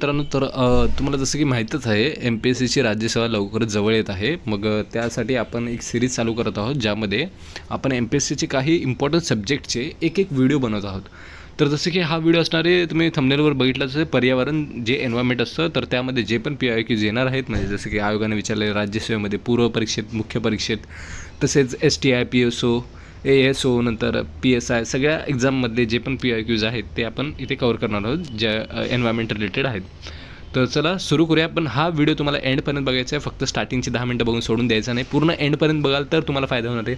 मित्रांनो, तर तुम्हाला जसं की माहीतच आहे MPSCची राज्यसेवा लवकरच जवळ येत आहे. मग त्यासाठी आपण एक सिरीज चालू करत आहोत, ज्यामध्ये आपण MPSCचे काही इम्पॉर्टंट सब्जेक्टचे एक व्हिडिओ बनवत आहोत. तर जसं की हा व्हिडिओ असणार आहे, तुम्ही थंबनेलवर बघितलं तसं पर्यावरण जे एन्व्हायरमेंट असतं, तर त्यामध्ये जे पण PIQs येणार आहेत, म्हणजे जसं की आयोगाने विचारले राज्यसेवेमध्ये पूर्व परीक्षेत, मुख्य परीक्षेत, तसेच STI PSO ASO नंतर PSI सगळ्या एक्झाममधले जे पण PIQs आहेत ते आपण इथे कवर करणार आहोत, ज्या एन्व्हायरमेंट रिलेटेड आहेत. तर चला सुरू करूया. पण हा व्हिडिओ तुम्हाला एंडपर्यंत बघायचा आहे, फक्त स्टार्टिंगची 10 मिनटं बघून सोडून द्यायचा नाही, पूर्ण एंडपर्यंत बघाल तर तुम्हाला फायदा होणार आहे.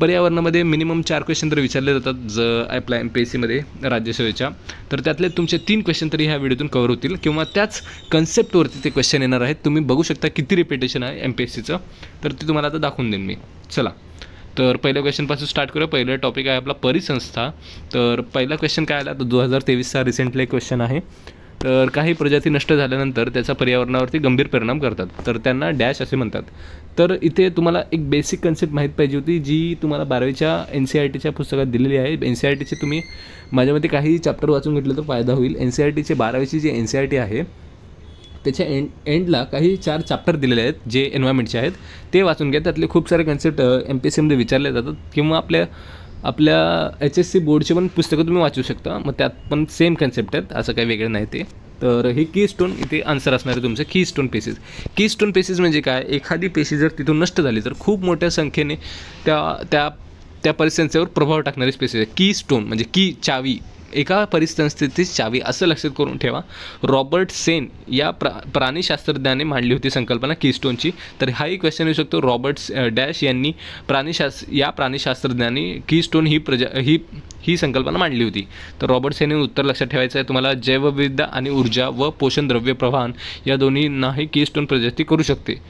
पर्यावरणामध्ये मिनिमम 4 क्वेश्चन तर विचारले जातात आपल्या MPSCमध्ये राज्यसेवेच्या, तर त्यातले तुमचे 3 क्वेश्चन तरी ह्या व्हिडिओतून कवर होतील, किंवा त्याच कन्सेप्टवरती ते क्वेश्चन येणार आहेत. तुम्ही बघू शकता किती रिपिटेशन आहे MPSCचं, तर ते तुम्हाला आता दाखवून देईन मी. चला, तर पहिल्या क्वेश्चनपासून स्टार्ट करूया. पहिलं टॉपिक आहे आपला परिसंस्था. तर पहिला क्वेश्चन काय आला, तर 2023चा रिसेंटली क्वेश्चन आहे. तर काही प्रजाती नष्ट झाल्यानंतर त्याचा पर्यावरणावरती गंभीर परिणाम करतात, तर त्यांना डॅश असे म्हणतात. तर इथे तुम्हाला एक बेसिक कन्सेप्ट माहीत पाहिजे होती, जी तुम्हाला 12वीच्या NCERTच्या पुस्तकात दिलेली आहे. NCERTचे तुम्ही माझ्यामध्ये काही चॅप्टर वाचून घेतलं तर फायदा होईल. NCERTचे 12वीची जी NCERT आहे त्याच्या एंडला काही 4 चॅप्टर दिलेले आहेत जे एन्व्हायरमेंटचे आहेत, ते वाचून घ्या. त्यातले खूप सारे कन्सेप्ट MPSCमध्ये विचारले जातात, किंवा आपल्या HSC बोर्डचे पण पुस्तकं तुम्ही वाचू शकता. मग त्यात पण सेम कन्सेप्ट आहेत, असं काही वेगळं नाही ते. तर हे कीस्टोन इथे आन्सर असणार आहे तुमचं. कीस्टोन पेशीज. कीस्टोन पेशीज म्हणजे काय, एखादी पेशी जर तिथून नष्ट झाली तर खूप मोठ्या संख्येने त्या परिसंस्थेवर प्रभाव टाकणारी स्पेसीज आहे. कीस्टोन म्हणजे की चावी, एका परिसंस्थेची चावी, असं लक्षात करून ठेवा. रॉबर्ट सेन या प्राणीशास्त्रज्ञाने मांडली होती संकल्पना कीस्टोनची. तर हाही क्वेश्चन येऊ शकतो. रॉबर्ट डॅश यांनी प्राणीशास्त्रज्ञांनी कीस्टोन ही संकल्पना मांडली होती. तर रॉबर्ट सेन हे उत्तर लक्षात ठेवायचं आहे तुम्हाला. जैवविविधता आणि ऊर्जा व पोषण द्रव्य प्रवाहन या दोन्हींनाही कीस्टोन प्रजाती करू शकते.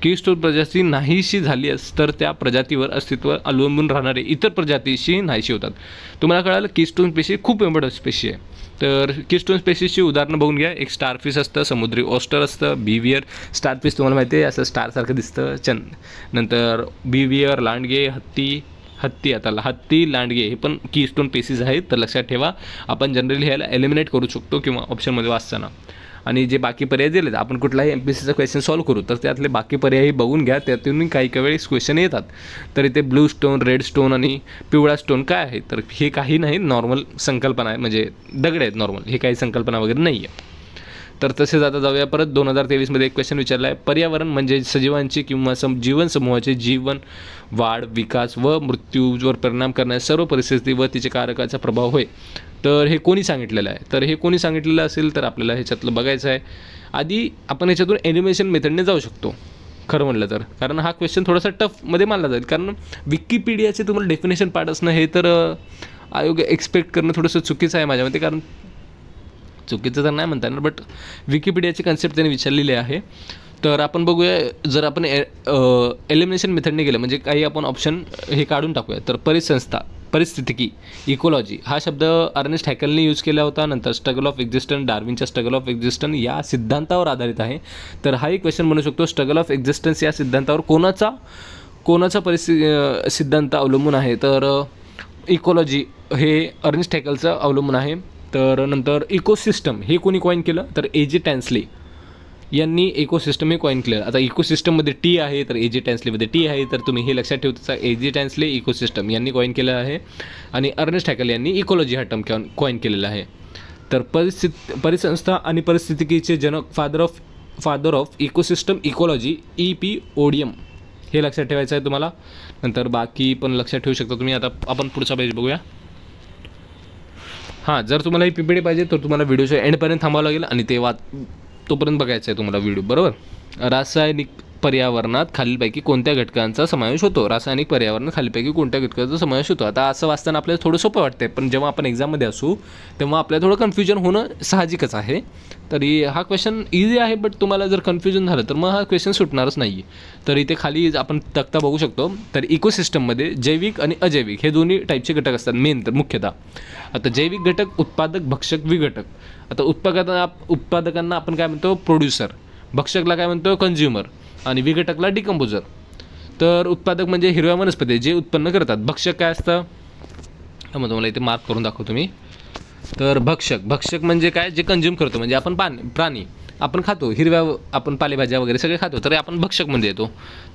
कीस्टोन प्रजाती नाहीशी झाली तर त्या प्रजातीवर अस्तित्व अवलंबून राहणारे इतर प्रजातीशी नाहीशी होतात. तुम्हाला कळालं, कीस्टोन स्पेशी खूप इम्पॉर्टंट स्पेशी आहे. तर कीस्टोन स्पेशीची उदाहरणं बघून घ्या. एक स्टारफिश असतं, समुद्री ऑस्टर असतं, बिवियर. स्टारफिश तुम्हाला माहिती आहे, असं स्टारसारखं दिसतं. नंतर बिवियर, लांडगे, हत्ती लांडगे हे पण कीस्टोन पेशीज आहेत. तर लक्षात ठेवा, आपण जनरली ह्याला एलिमिनेट करू शकतो किंवा ऑप्शनमध्ये वाचताना. आणि जे बाकी पर्याय दिलेत, आपण कुठलाही MPSCचा क्वेश्चन सॉल्व करू तर त्यातले बाकी पर्यायही बघून घ्या, त्यातून काही वेळेस क्वेश्चन येतात. तर इथे ब्लू स्टोन, रेड स्टोन आणि पिवळा स्टोन काय आहे, तर हे काही नाही, नॉर्मल संकल्पना आहे, म्हणजे दगड आहेत नॉर्मल, हे काही संकल्पना वगैरे नाही आहे. तर तसेच आता जाऊया परत. 2023मध्ये एक क्वेश्चन विचारला आहे. पर्यावरण म्हणजे सजीवांची किंवा जीवनसमूहाचे जीवन, वाढ, विकास व मृत्यूवर परिणाम करणाऱ्या सर्व परिस्थिती व तिचे कारकाचा प्रभाव होय. तर हे कोणी सांगितलेलं आहे, तर हे कोणी सांगितलेलं असेल तर आपल्याला ह्याच्यातलं बघायचं आहे. आधी आपण ह्याच्यातून ॲनिमेशन मेथडने जाऊ शकतो खरं म्हटलं तर, कारण हा क्वेश्चन थोडासा टफमध्ये मानला जाईल. कारण विकिपीडियाचे तुम्हाला डेफिनेशन पाठ असणं हे तर आयोग एक्सपेक्ट करणं थोडंसं चुकीचं आहे माझ्या मते. कारण चुकीचं तर नाही म्हणता येणार, बट विकिपीडियाचे कन्सेप्ट त्यांनी विचारलेले आहे. तर आपण बघूया, जर आपण एलिमिनेशन मेथडने गेलं म्हणजे काही आपण ऑप्शन हे काढून टाकूया. तर परिस्थितिकी, इकोलॉजी हा शब्द अर्नेस्ट हॅकलने यूज केला होता. नंतर स्ट्रगल ऑफ एक्झिस्टन्स, डार्विनच्या स्ट्रगल ऑफ एक्झिस्टन्स या सिद्धांतावर आधारित आहे. तर हाही क्वेश्चन म्हणू शकतो, स्ट्रगल ऑफ एक्झिस्टन्स या सिद्धांतावर कोणाचा सिद्धांत अवलंबून आहे, तर इकोलॉजी हे अर्नेस्ट हॅकलचं अवलंबून आहे. तर नंतर इकोसिस्टम हे कोणी कॉइन केलं, तर A.J. टॅन्सले यांनी इकोसिस्टम हे कॉइन केलं. आता इकोसिस्टममध्ये T आहे, तर A.J. टॅन्सलेमध्ये T आहे, तर तुम्ही हे लक्षात ठेवता. A.J. टॅन्सले इकोसिस्टम यांनी कॉइन केलं आहे, आणि अर्नेस्ट हॅकल यांनी इकोलॉजी हा टर्म कॉइन केलेला आहे. तर परिसंस्था आणि परिस्थितिकीचे जनक, father of ecosystem ecology, E.P. Odum हे लक्षात ठेवायचं आहे तुम्हाला. नंतर बाकी पण लक्षात ठेवू शकता तुम्ही. आता आपण पुढचा पेज बघूया. हां, जर तुम्हाला ही PPT पाहिजे तर तुम्हाला व्हिडिओच्या एंडपर्यंत थांबावं लागेल, आणि तोपर्यंत बघायचं आहे तुम्हाला व्हिडिओ, बरोबर. रासायनिक पर्यावरणात खालीलपैकी कोणत्या घटकांचा समावेश होतो. रासायनिक पर्यावरणात खालीलपैकी कोणत्या घटकांचा समावेश होतो. आता असं वाचताना आपल्याला थोडं सोपं वाटतं, पण जेव्हा आपण एक्झाममध्ये असू तेव्हा आपल्याला थोडं कन्फ्युजन होणं साहजिकच आहे. तरी हा क्वेश्चन इझी आहे, बट तुम्हाला जर कन्फ्युजन झालं तर मग हा क्वेश्चन सुटणारच नाही आहे. तर इथे खाली आपण तक्ता बघू शकतो. तर इकोसिस्टममध्ये जैविक आणि अजैविक हे दोन्ही टाईपचे घटक असतात मेन तर मुख्यतः. आता जैविक घटक उत्पादक, भक्षक, विघटक. आता उत्पादकांना आपण काय म्हणतो, प्रोड्युसर. भक्षकला काय म्हणतो, कन्झ्युमर. आणि विघटकला डिकम्पोजर. तर उत्पादक म्हणजे हिरव्या वनस्पती जे उत्पन्न करतात. भक्षक काय असतं, मग तुम्हाला इथे मार्क करून दाखवतो मी. तर भक्षक म्हणजे काय, जे कंझ्युम करतो, म्हणजे आपण प्राणी आपण खातो, हिरव्या आपण पालेभाज्या वगैरे सगळे खातो, तर आपण भक्षक मध्ये येतो.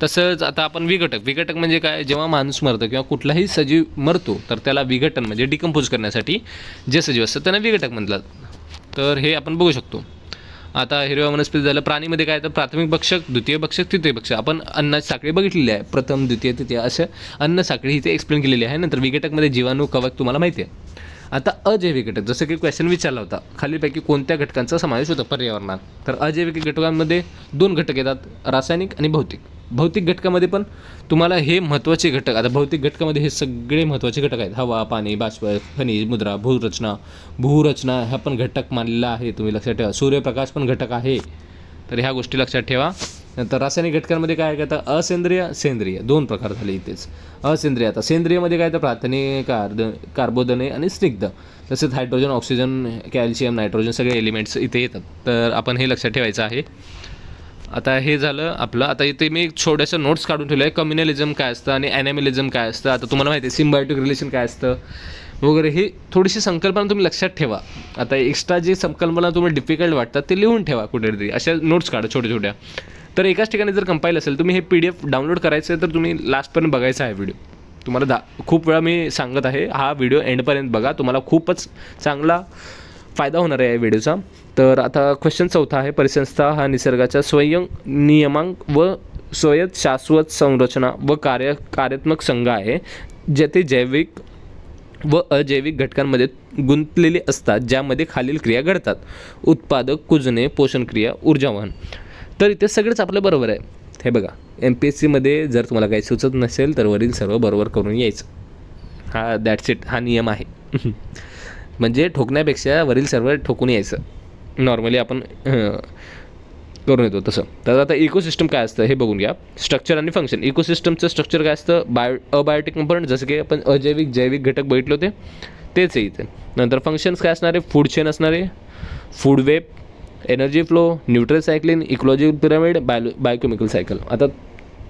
तसंच आता आपण विघटक म्हणजे काय, जेव्हा माणूस मरतो किंवा कुठलाही सजीव मरतो तर त्याला विघटन म्हणजे डिकम्पोज करण्यासाठी जे सजीव असतात त्यांना विघटक म्हणतात. तर हे आपण बघू शकतो. आता हिरव्या वनस्पती झालं. प्राणीमध्ये काय, तर प्राथमिक भक्षक, द्वितीय भक्षक, तृतीय भक्षक. आपण अन्नाची साखळी बघितलेली आहे, प्रथम, द्वितीय, तृतीय असं अन्न साखळी इथे एक्सप्लेन केलेली आहे. नंतर विघटकमध्ये जीवाणू, कवक तुम्हाला माहिती आहे. आता अजैविक घटक, जसं की क्वेश्चन विचारला होता, खालीलपैकी कोणत्या घटकांचा समावेश होतो पर्यावरणात, तर अजैविक घटकांमध्ये 2 घटक येतात, रासायनिक आणि भौतिक. भौतिक घटकामध्ये पण तुम्हाला हे महत्त्वाचे घटक, आता भौतिक घटकामध्ये हे सगळे महत्त्वाचे घटक आहेत, हवा, पाणी, बाष्प, खनिज, मुद्रा, भूरचना हा पण घटक मानलेला आहे, तुम्ही लक्षात ठेवा. सूर्यप्रकाश पण घटक आहे, तर ह्या गोष्टी लक्षात ठेवा. नंतर रासायनिक घटकांमध्ये काय आहे, आता असेंद्रिय, सेंद्रिय 2 प्रकार झाले इथेच. असेंद्रिय, आता सेंद्रियमध्ये काय, तर प्राथमिक कार्बोदने आणि स्निग्ध, तसेच हायड्रोजन, ऑक्सिजन, कॅल्शियम, नायट्रोजन सगळे एलिमेंट्स इथे येतात, तर आपण हे लक्षात ठेवायचं आहे. आता हे झालं आपलं. आता इथे मी छोट्याशा नोट्स काढून ठेवलं आहे, कम्युनलिझम काय असतं आणि ॲनिमलिझम काय असतं. आता तुम्हाला माहिती आहे सिम्बायोटिक रिलेशन काय असतं वगैरे, हे थोडीशी संकल्पना तुम्ही लक्षात ठेवा. आता एक्स्ट्रा जी संकल्पना तुम्हाला डिफिकल्ट वाटतात ते लिहून ठेवा कुठेतरी, अशा नोट्स काढा छोट्या. तर एकाच ठिकाणी जर कंपाईल असेल, तुम्ही हे PDF डाउनलोड करायचं आहे, तर तुम्ही लास्टपर्यंत बघायचा आहे व्हिडिओ. तुम्हाला खूप वेळा मी सांगत आहे, हा व्हिडिओ एंडपर्यंत बघा, तुम्हाला खूपच चांगला फायदा होणार आहे या व्हिडिओचा. तर आता क्वेश्चन 4 आहे, परिसंस्था हा निसर्गाच्या स्वयं नियमांक व स्वायत्त शाश्वत संरचना व कार्यात्मक संघ आहे, जेथे जैविक व अजैविक घटकांमध्ये गुंतलेले असतात, ज्यामध्ये खालील क्रिया घडतात: उत्पादक, कुजणे, पोषण क्रिया, ऊर्जावहन. तर इथे सगळंच आपलं बरोबर आहे. हे बघा, MPSCमध्ये जर तुम्हाला काही सुचत नसेल तर वरील सर्व बरोबर करून यायचं. हा दॅट्स इट, हा नियम आहे. म्हणजे ठोकण्यापेक्षा वरील सर्व ठोकून यायचं. नॉर्मली आपण करून येतो तसं. तर आता इकोसिस्टम काय असतं हे बघून घ्या. स्ट्रक्चर आणि फंक्शन. इकोसिस्टमचं स्ट्रक्चर काय असतं, अबायोटिक कंपोनंट, जसं की आपण अजैविक जैविक घटक बघितले होते तेच आहे इथे. नंतर फंक्शन्स काय असणारे, फूड चेन असणारे, food web, energy flow, nutrient cycling, ecological pyramid, biochemical cycle. आता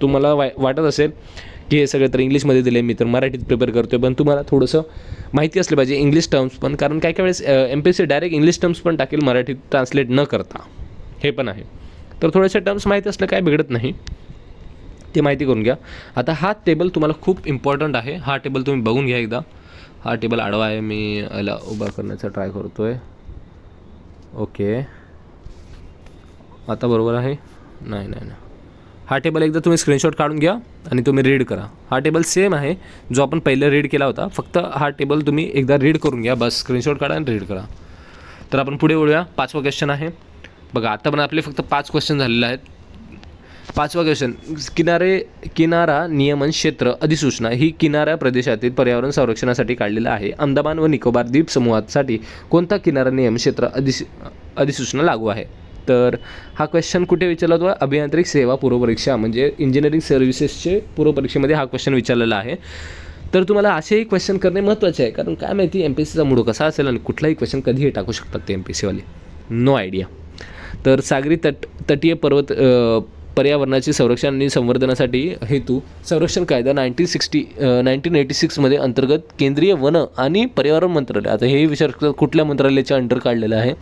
तुम्हाला वाटत असेल की हे सगळं तर इंग्लिशमध्ये दिले, मी तर मराठीत प्रिपेअर करतो आहे, पण तुम्हाला थोडंसं माहिती असलं पाहिजे इंग्लिश टर्म्स पण, कारण काय काय वेळेस MPSC डायरेक्ट इंग्लिश टर्म्स पण टाकेल मराठीत ट्रान्सलेट न करता, हे पण आहे. तर थोड्याशा टर्म्स माहिती असलं काय बिघडत नाही, ते माहिती करून घ्या. आता हा टेबल तुम्हाला खूप इम्पॉर्टंट आहे, हा टेबल तुम्ही बघून घ्या एकदा. हा टेबल आडवा आहे, मी याला उभा करण्याचा ट्राय करतो आहे. ओके, आता बरोबर आहे? नाही. हा टेबल एकदा तुम्ही स्क्रीनशॉट काढून घ्या आणि तुम्ही रीड करा. हा टेबल सेम आहे जो आपण पहिलं रीड केला होता, फक्त हा टेबल तुम्ही एकदा रीड करून घ्या, बस स्क्रीनशॉट काढा आणि रीड करा. तर आपण पुढे वळूया. 5वा क्वेश्चन आहे बघा. आता पण आपले फक्त 5 क्वेश्चन झालेले आहेत. 5वा क्वेश्चन, किनारा नियमन क्षेत्र अधिसूचना ही किनारा प्रदेशातील पर्यावरण संरक्षणासाठी काढलेलं आहे. अंदमान व निकोबार द्वीप समूहासाठी कोणता किनारा नियम क्षेत्र अधिसूचना लागू आहे? तर हा क्वेश्चन कुठे विचारला होता? अभियांत्रिक सेवा पूर्वपरीक्षा म्हणजे इंजिनिअरिंग सर्व्हिसेसचे पूर्वपरीक्षेमध्ये हा क्वेश्चन विचारलेला आहे. तर तुम्हाला असेही क्वेश्चन करणे महत्त्वाचे आहे, कारण काय माहिती MPSCचा मूड कसा असेल आणि कुठलाही क्वेश्चन कधीही टाकू शकतात ते MPSCवाले, नो आयडिया. तर सागरी तटीय पर्वत पर्यावरणाचे संरक्षण आणि संवर्धनासाठी हेतू संरक्षण कायदा 1986मध्ये अंतर्गत केंद्रीय वन आणि पर्यावरण मंत्रालय, आता हे विचार कुठल्या मंत्रालयाच्या अंडर काढलेलं आहे?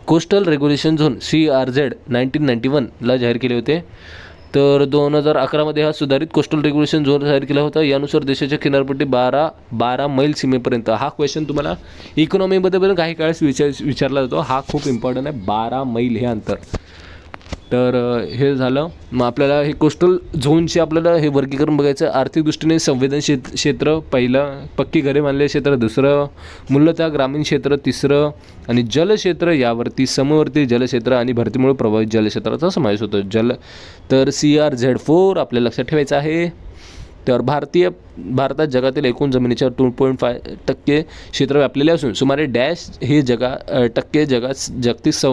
कोस्टल रेग्युलेशन झोन CRZ 1991ला जाहीर केले होते. तर 2011मध्ये हा सुधारित कोस्टल रेग्युलेशन झोन जाहीर केला होता. यानुसार देशाच्या किनारपट्टी 12 मैल सीमेपर्यंत. हा क्वेश्चन तुम्हाला इकॉनॉमीमध्ये पण काही काळेस विचारला जातो. हा खूप इम्पॉर्टंट आहे, 12 मैल हे अंतर. तर हे झालं. मग आपल्याला हे कोस्टल झोनचे आपल्याला हे वर्गीकरण बघायचं. आर्थिक दृष्टीने संवेदनशील क्षेत्र पहिलं, पक्की घरे बांधलेले क्षेत्र दुसरं, मूलतः ग्रामीण क्षेत्र तिसरं, आणि जलक्षेत्र यावरती समवर्ती जलक्षेत्र आणि भरतीमुळे प्रभावित जलक्षेत्राचा समावेश होतो. तर CRZ4 आपल्याला लक्षात ठेवायचं आहे. तर भारतात जगातील एकूण जमिनीच्या 2.5% क्षेत्र व्यापलेले असून सुमारे हे टक्के जागतिक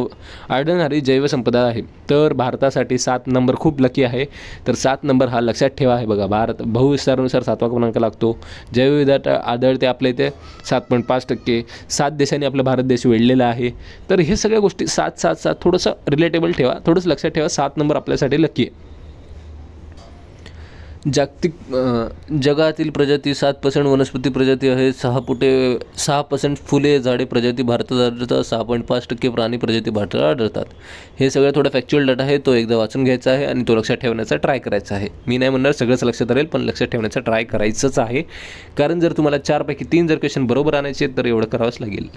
आढळणारी जैवसंपदा आहे. तर भारतासाठी 7 नंबर खूप लकी आहे. तर 7 नंबर हा लक्षात ठेवा आहे बघा. भारत भूविस्तारानुसार 7वा क्रमांक लागतो. जैवविविधता आढळते आपल्या इथे 7.5%. 7 देशांनी आपला भारत देश वेढलेला आहे. तर हे सगळ्या गोष्टी 7 थोडंसं रिलेटेबल ठेवा, थोडंसं लक्षात ठेवा. 7 नंबर आपल्यासाठी लकी आहे. जगातील प्रजाती 7% वनस्पती प्रजाती आहेत, 6% फुले झाडे प्रजाती भारतात आढळतात, 6.5% प्राणी प्रजाती भारतात आढळतात. हे सगळं थोडा फॅक्च्युअल डाटा आहे, तो एकदा वाचून घ्यायचा आहे आणि तो लक्षात ठेवण्याचा ट्राय करायचा आहे. मी नाही म्हणणार सगळंच लक्षात राहील, पण लक्षात ठेवण्याचा ट्राय करायचंच आहे, कारण जर तुम्हाला 4पैकी 3 जर क्वेश्चन बरोबर आणायचे तर एवढं करावंच लागेल.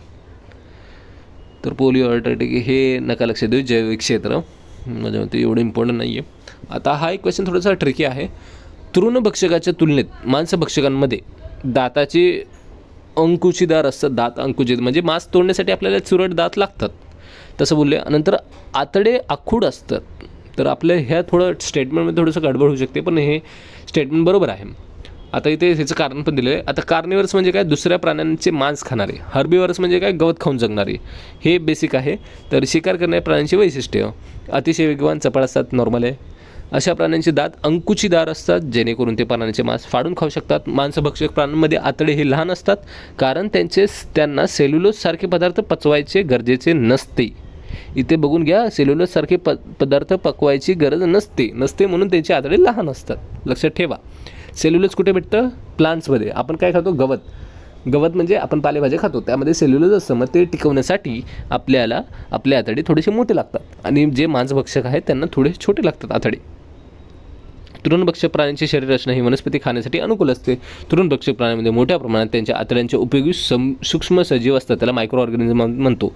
तर पोलिओ अल्टरटेक हे नका लक्ष देऊ. जैविक क्षेत्र माझ्या मते एवढं इम्पॉर्टंट नाही आहे. आता हा एक क्वेश्चन थोडासा ट्रिकी आहे. तृणभक्षकाच्या तुलनेत मांसभक्षकांमध्ये दाताचे अंकुशीदार असतात. दात अंकुचित म्हणजे मांस तोडण्यासाठी आपल्याला चुरट दात लागतात तसं बोलले. नंतर आतडे आखूड असतात. तर आपल्या ह्या थोडं स्टेटमेंटमध्ये थोडंसं गडबड होऊ शकते, पण हे स्टेटमेंट बरोबर आहे. आता इथे ह्याचं कारण पण दिलं आहे. आता कार्निवर्स म्हणजे काय, दुसऱ्या प्राण्यांचे मांस खाणारे. हर्बिवर्स म्हणजे काय, गवत खाऊन जगणारे. हे बेसिक आहे. तर शिकार करणाऱ्या प्राण्यांची वैशिष्ट्य अतिशय वेगवान, चपळ असतात, नॉर्मल आहे. अशा प्राण्यांचे दात अंकुचीदार असतात, जेणेकरून ते प्राण्यांचे मांस फाडून खाऊ शकतात. मांसभक्षक प्राण्यांमध्ये आतडे हे लहान असतात, कारण त्यांना सेल्युलोजसारखे पदार्थ पचवायचे गरजेचे नसते. इथे बघून घ्या, सेल्युलोजसारखे पदार्थ पकवायची गरज नसते म्हणून त्यांचे आतडे लहान असतात. लक्षात ठेवा. सेल्युलोज कुठे भेटतं, प्लांट्समध्ये. आपण काय खातो, गवत म्हणजे आपण पालेभाज्या खातो, त्यामध्ये सेल्युलोज असतं. मग ते टिकवण्यासाठी आपल्याला आपले आतडे थोडेसे मोठे लागतात आणि जे मांसभक्षक आहेत त्यांना थोडे छोटे लागतात आतडे. तृणभक्षक प्राण्यांची शरीर रचना ही वनस्पती खाण्यासाठी अनुकूल असते. तृणभक्षक प्राण्यांमध्ये मोठ्या प्रमाणात त्यांच्या आतड्यांचे उपयोगी सूक्ष्म सजीव असतात, त्याला मायक्रो ऑर्गॅनिझम म्हणतो,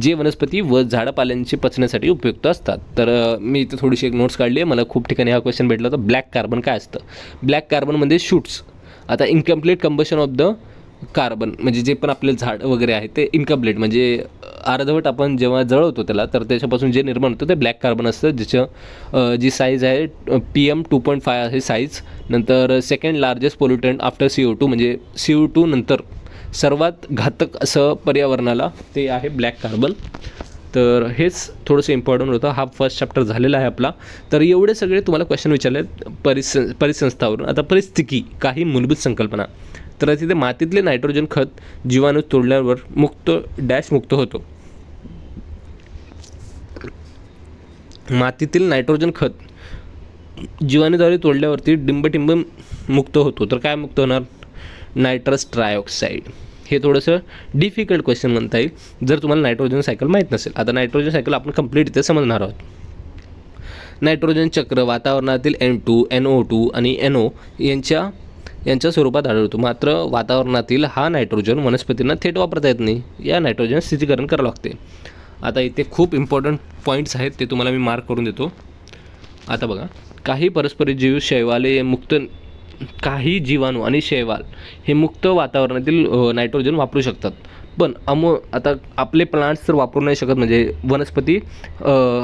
जे वनस्पती व झाडापाल्यांचे पचण्यासाठी उपयुक्त असतात. तर मी इथे थोडीशी एक नोट्स काढली आहे. मला खूप ठिकाणी हा क्वेश्चन भेटला होता. ब्लॅक कार्बन काय असतं. ब्लॅक कार्बनमध्ये शूट्स. आता incomplete combustion of the carbon म्हणजे जे पण आपले झाड वगैरे आहे ते इनकम्प्लीट म्हणजे अर्धवट आपण जेव्हा जळवतो त्याला, तर त्याच्यापासून जे निर्माण होतं ते ब्लॅक कार्बन असतं, ज्याचं जी साईज आहे PM 2.5 आहे साईज. नंतर second largest pollutant after CO2 म्हणजे CO2 नंतर सर्वात घातक असं पर्यावरणाला ते आहे ब्लॅक कार्बन. तर हेच थोडंसं इम्पॉर्टंट होतं. हा फर्स्ट चॅप्टर झालेला आहे आपला. तर एवढे सगळे तुम्हाला क्वेश्चन विचारले आहेत परिसंस्थावरून. आता परिस्थिती काही मूलभूत संकल्पना. तर तिथे मातीतले नायट्रोजन खत जीवाणू तोडल्यावर मुक्त होतो. मातीतील नायट्रोजन खत जीवाणूद्वारे तोडल्यावरती डिंबटिंब मुक्त होतो. तर काय मुक्त होणार, नायट्रस ट्रायऑक्साईड. हे थोडंसं डिफिकल्ट क्वेश्चन म्हणता येईल जर तुम्हाला नायट्रोजन सायकल माहीत नसेल. आता नायट्रोजन सायकल आपण कंप्लीट इथे समजणार आहोत. नायट्रोजन चक्र वातावरणातील N2, NO2 आणि NO यांच्या स्वरूपात आढळतो. मात्र वातावरणातील हा नायट्रोजन वनस्पतींना थेट वापरता येत नाही. या नायट्रोजन स्थितीकरण करावं लागते. आता इथे खूप इम्पॉर्टंट पॉईंट्स आहेत, ते तुम्हाला मी मार्क करून देतो. आता बघा, काही परस्परजीवी शैवाले मुक्त, काही जीवाणू आणि शैवाल हे मुक्त वातावरणातील नायट्रोजन वापरू शकतात. पण आता आपले प्लांट्स तर वापरू नाही शकत, म्हणजे वनस्पती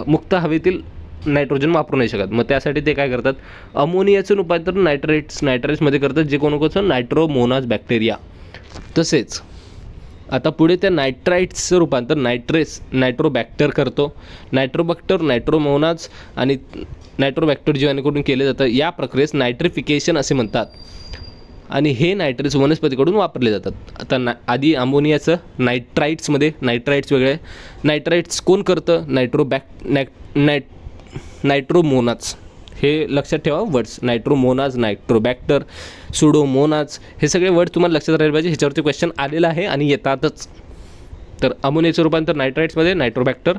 मुक्त हवेतील नायट्रोजन वापरू नाही शकत. मग त्यासाठी ते काय करतात, अमोनियाचं रूपांतर नायट्रेट्समध्ये करतात, जे कोणकोणचं नायट्रोमोनाज बॅक्टेरिया. तसेच आता पुढे त्या नायट्राइट्सचं रूपांतर नायट्रोबॅक्टर करतो. नायट्रोबॅक्टर, नायट्रोमोनाज आणि नायट्रोबॅक्टर जीवाणूकडून केले जातं. या प्रक्रियेस नायट्रिफिकेशन असे म्हणतात आणि हे नायट्रेट्स वनस्पतीकडून वापरले जातात. आता आधी अमोनियाचं नायट्राइट्समध्ये, नायट्राइट्स वेगळे. नायट्राइट्स कोण करतं, नायट्रोमोनाज. हे लक्षात ठेवा वर्ड्स, नायट्रोमोनाज, नायट्रोबॅक्टर, सुडोमोनाज, हे सगळे वर्ड तुम्हाला लक्षात राहिले पाहिजे. ह्याच्यावरती क्वेश्चन आलेला आहे आणि येतातच. तर अमोनियाचं रूपांतर नायट्राइट्समध्ये, नायट्रोबॅक्टर.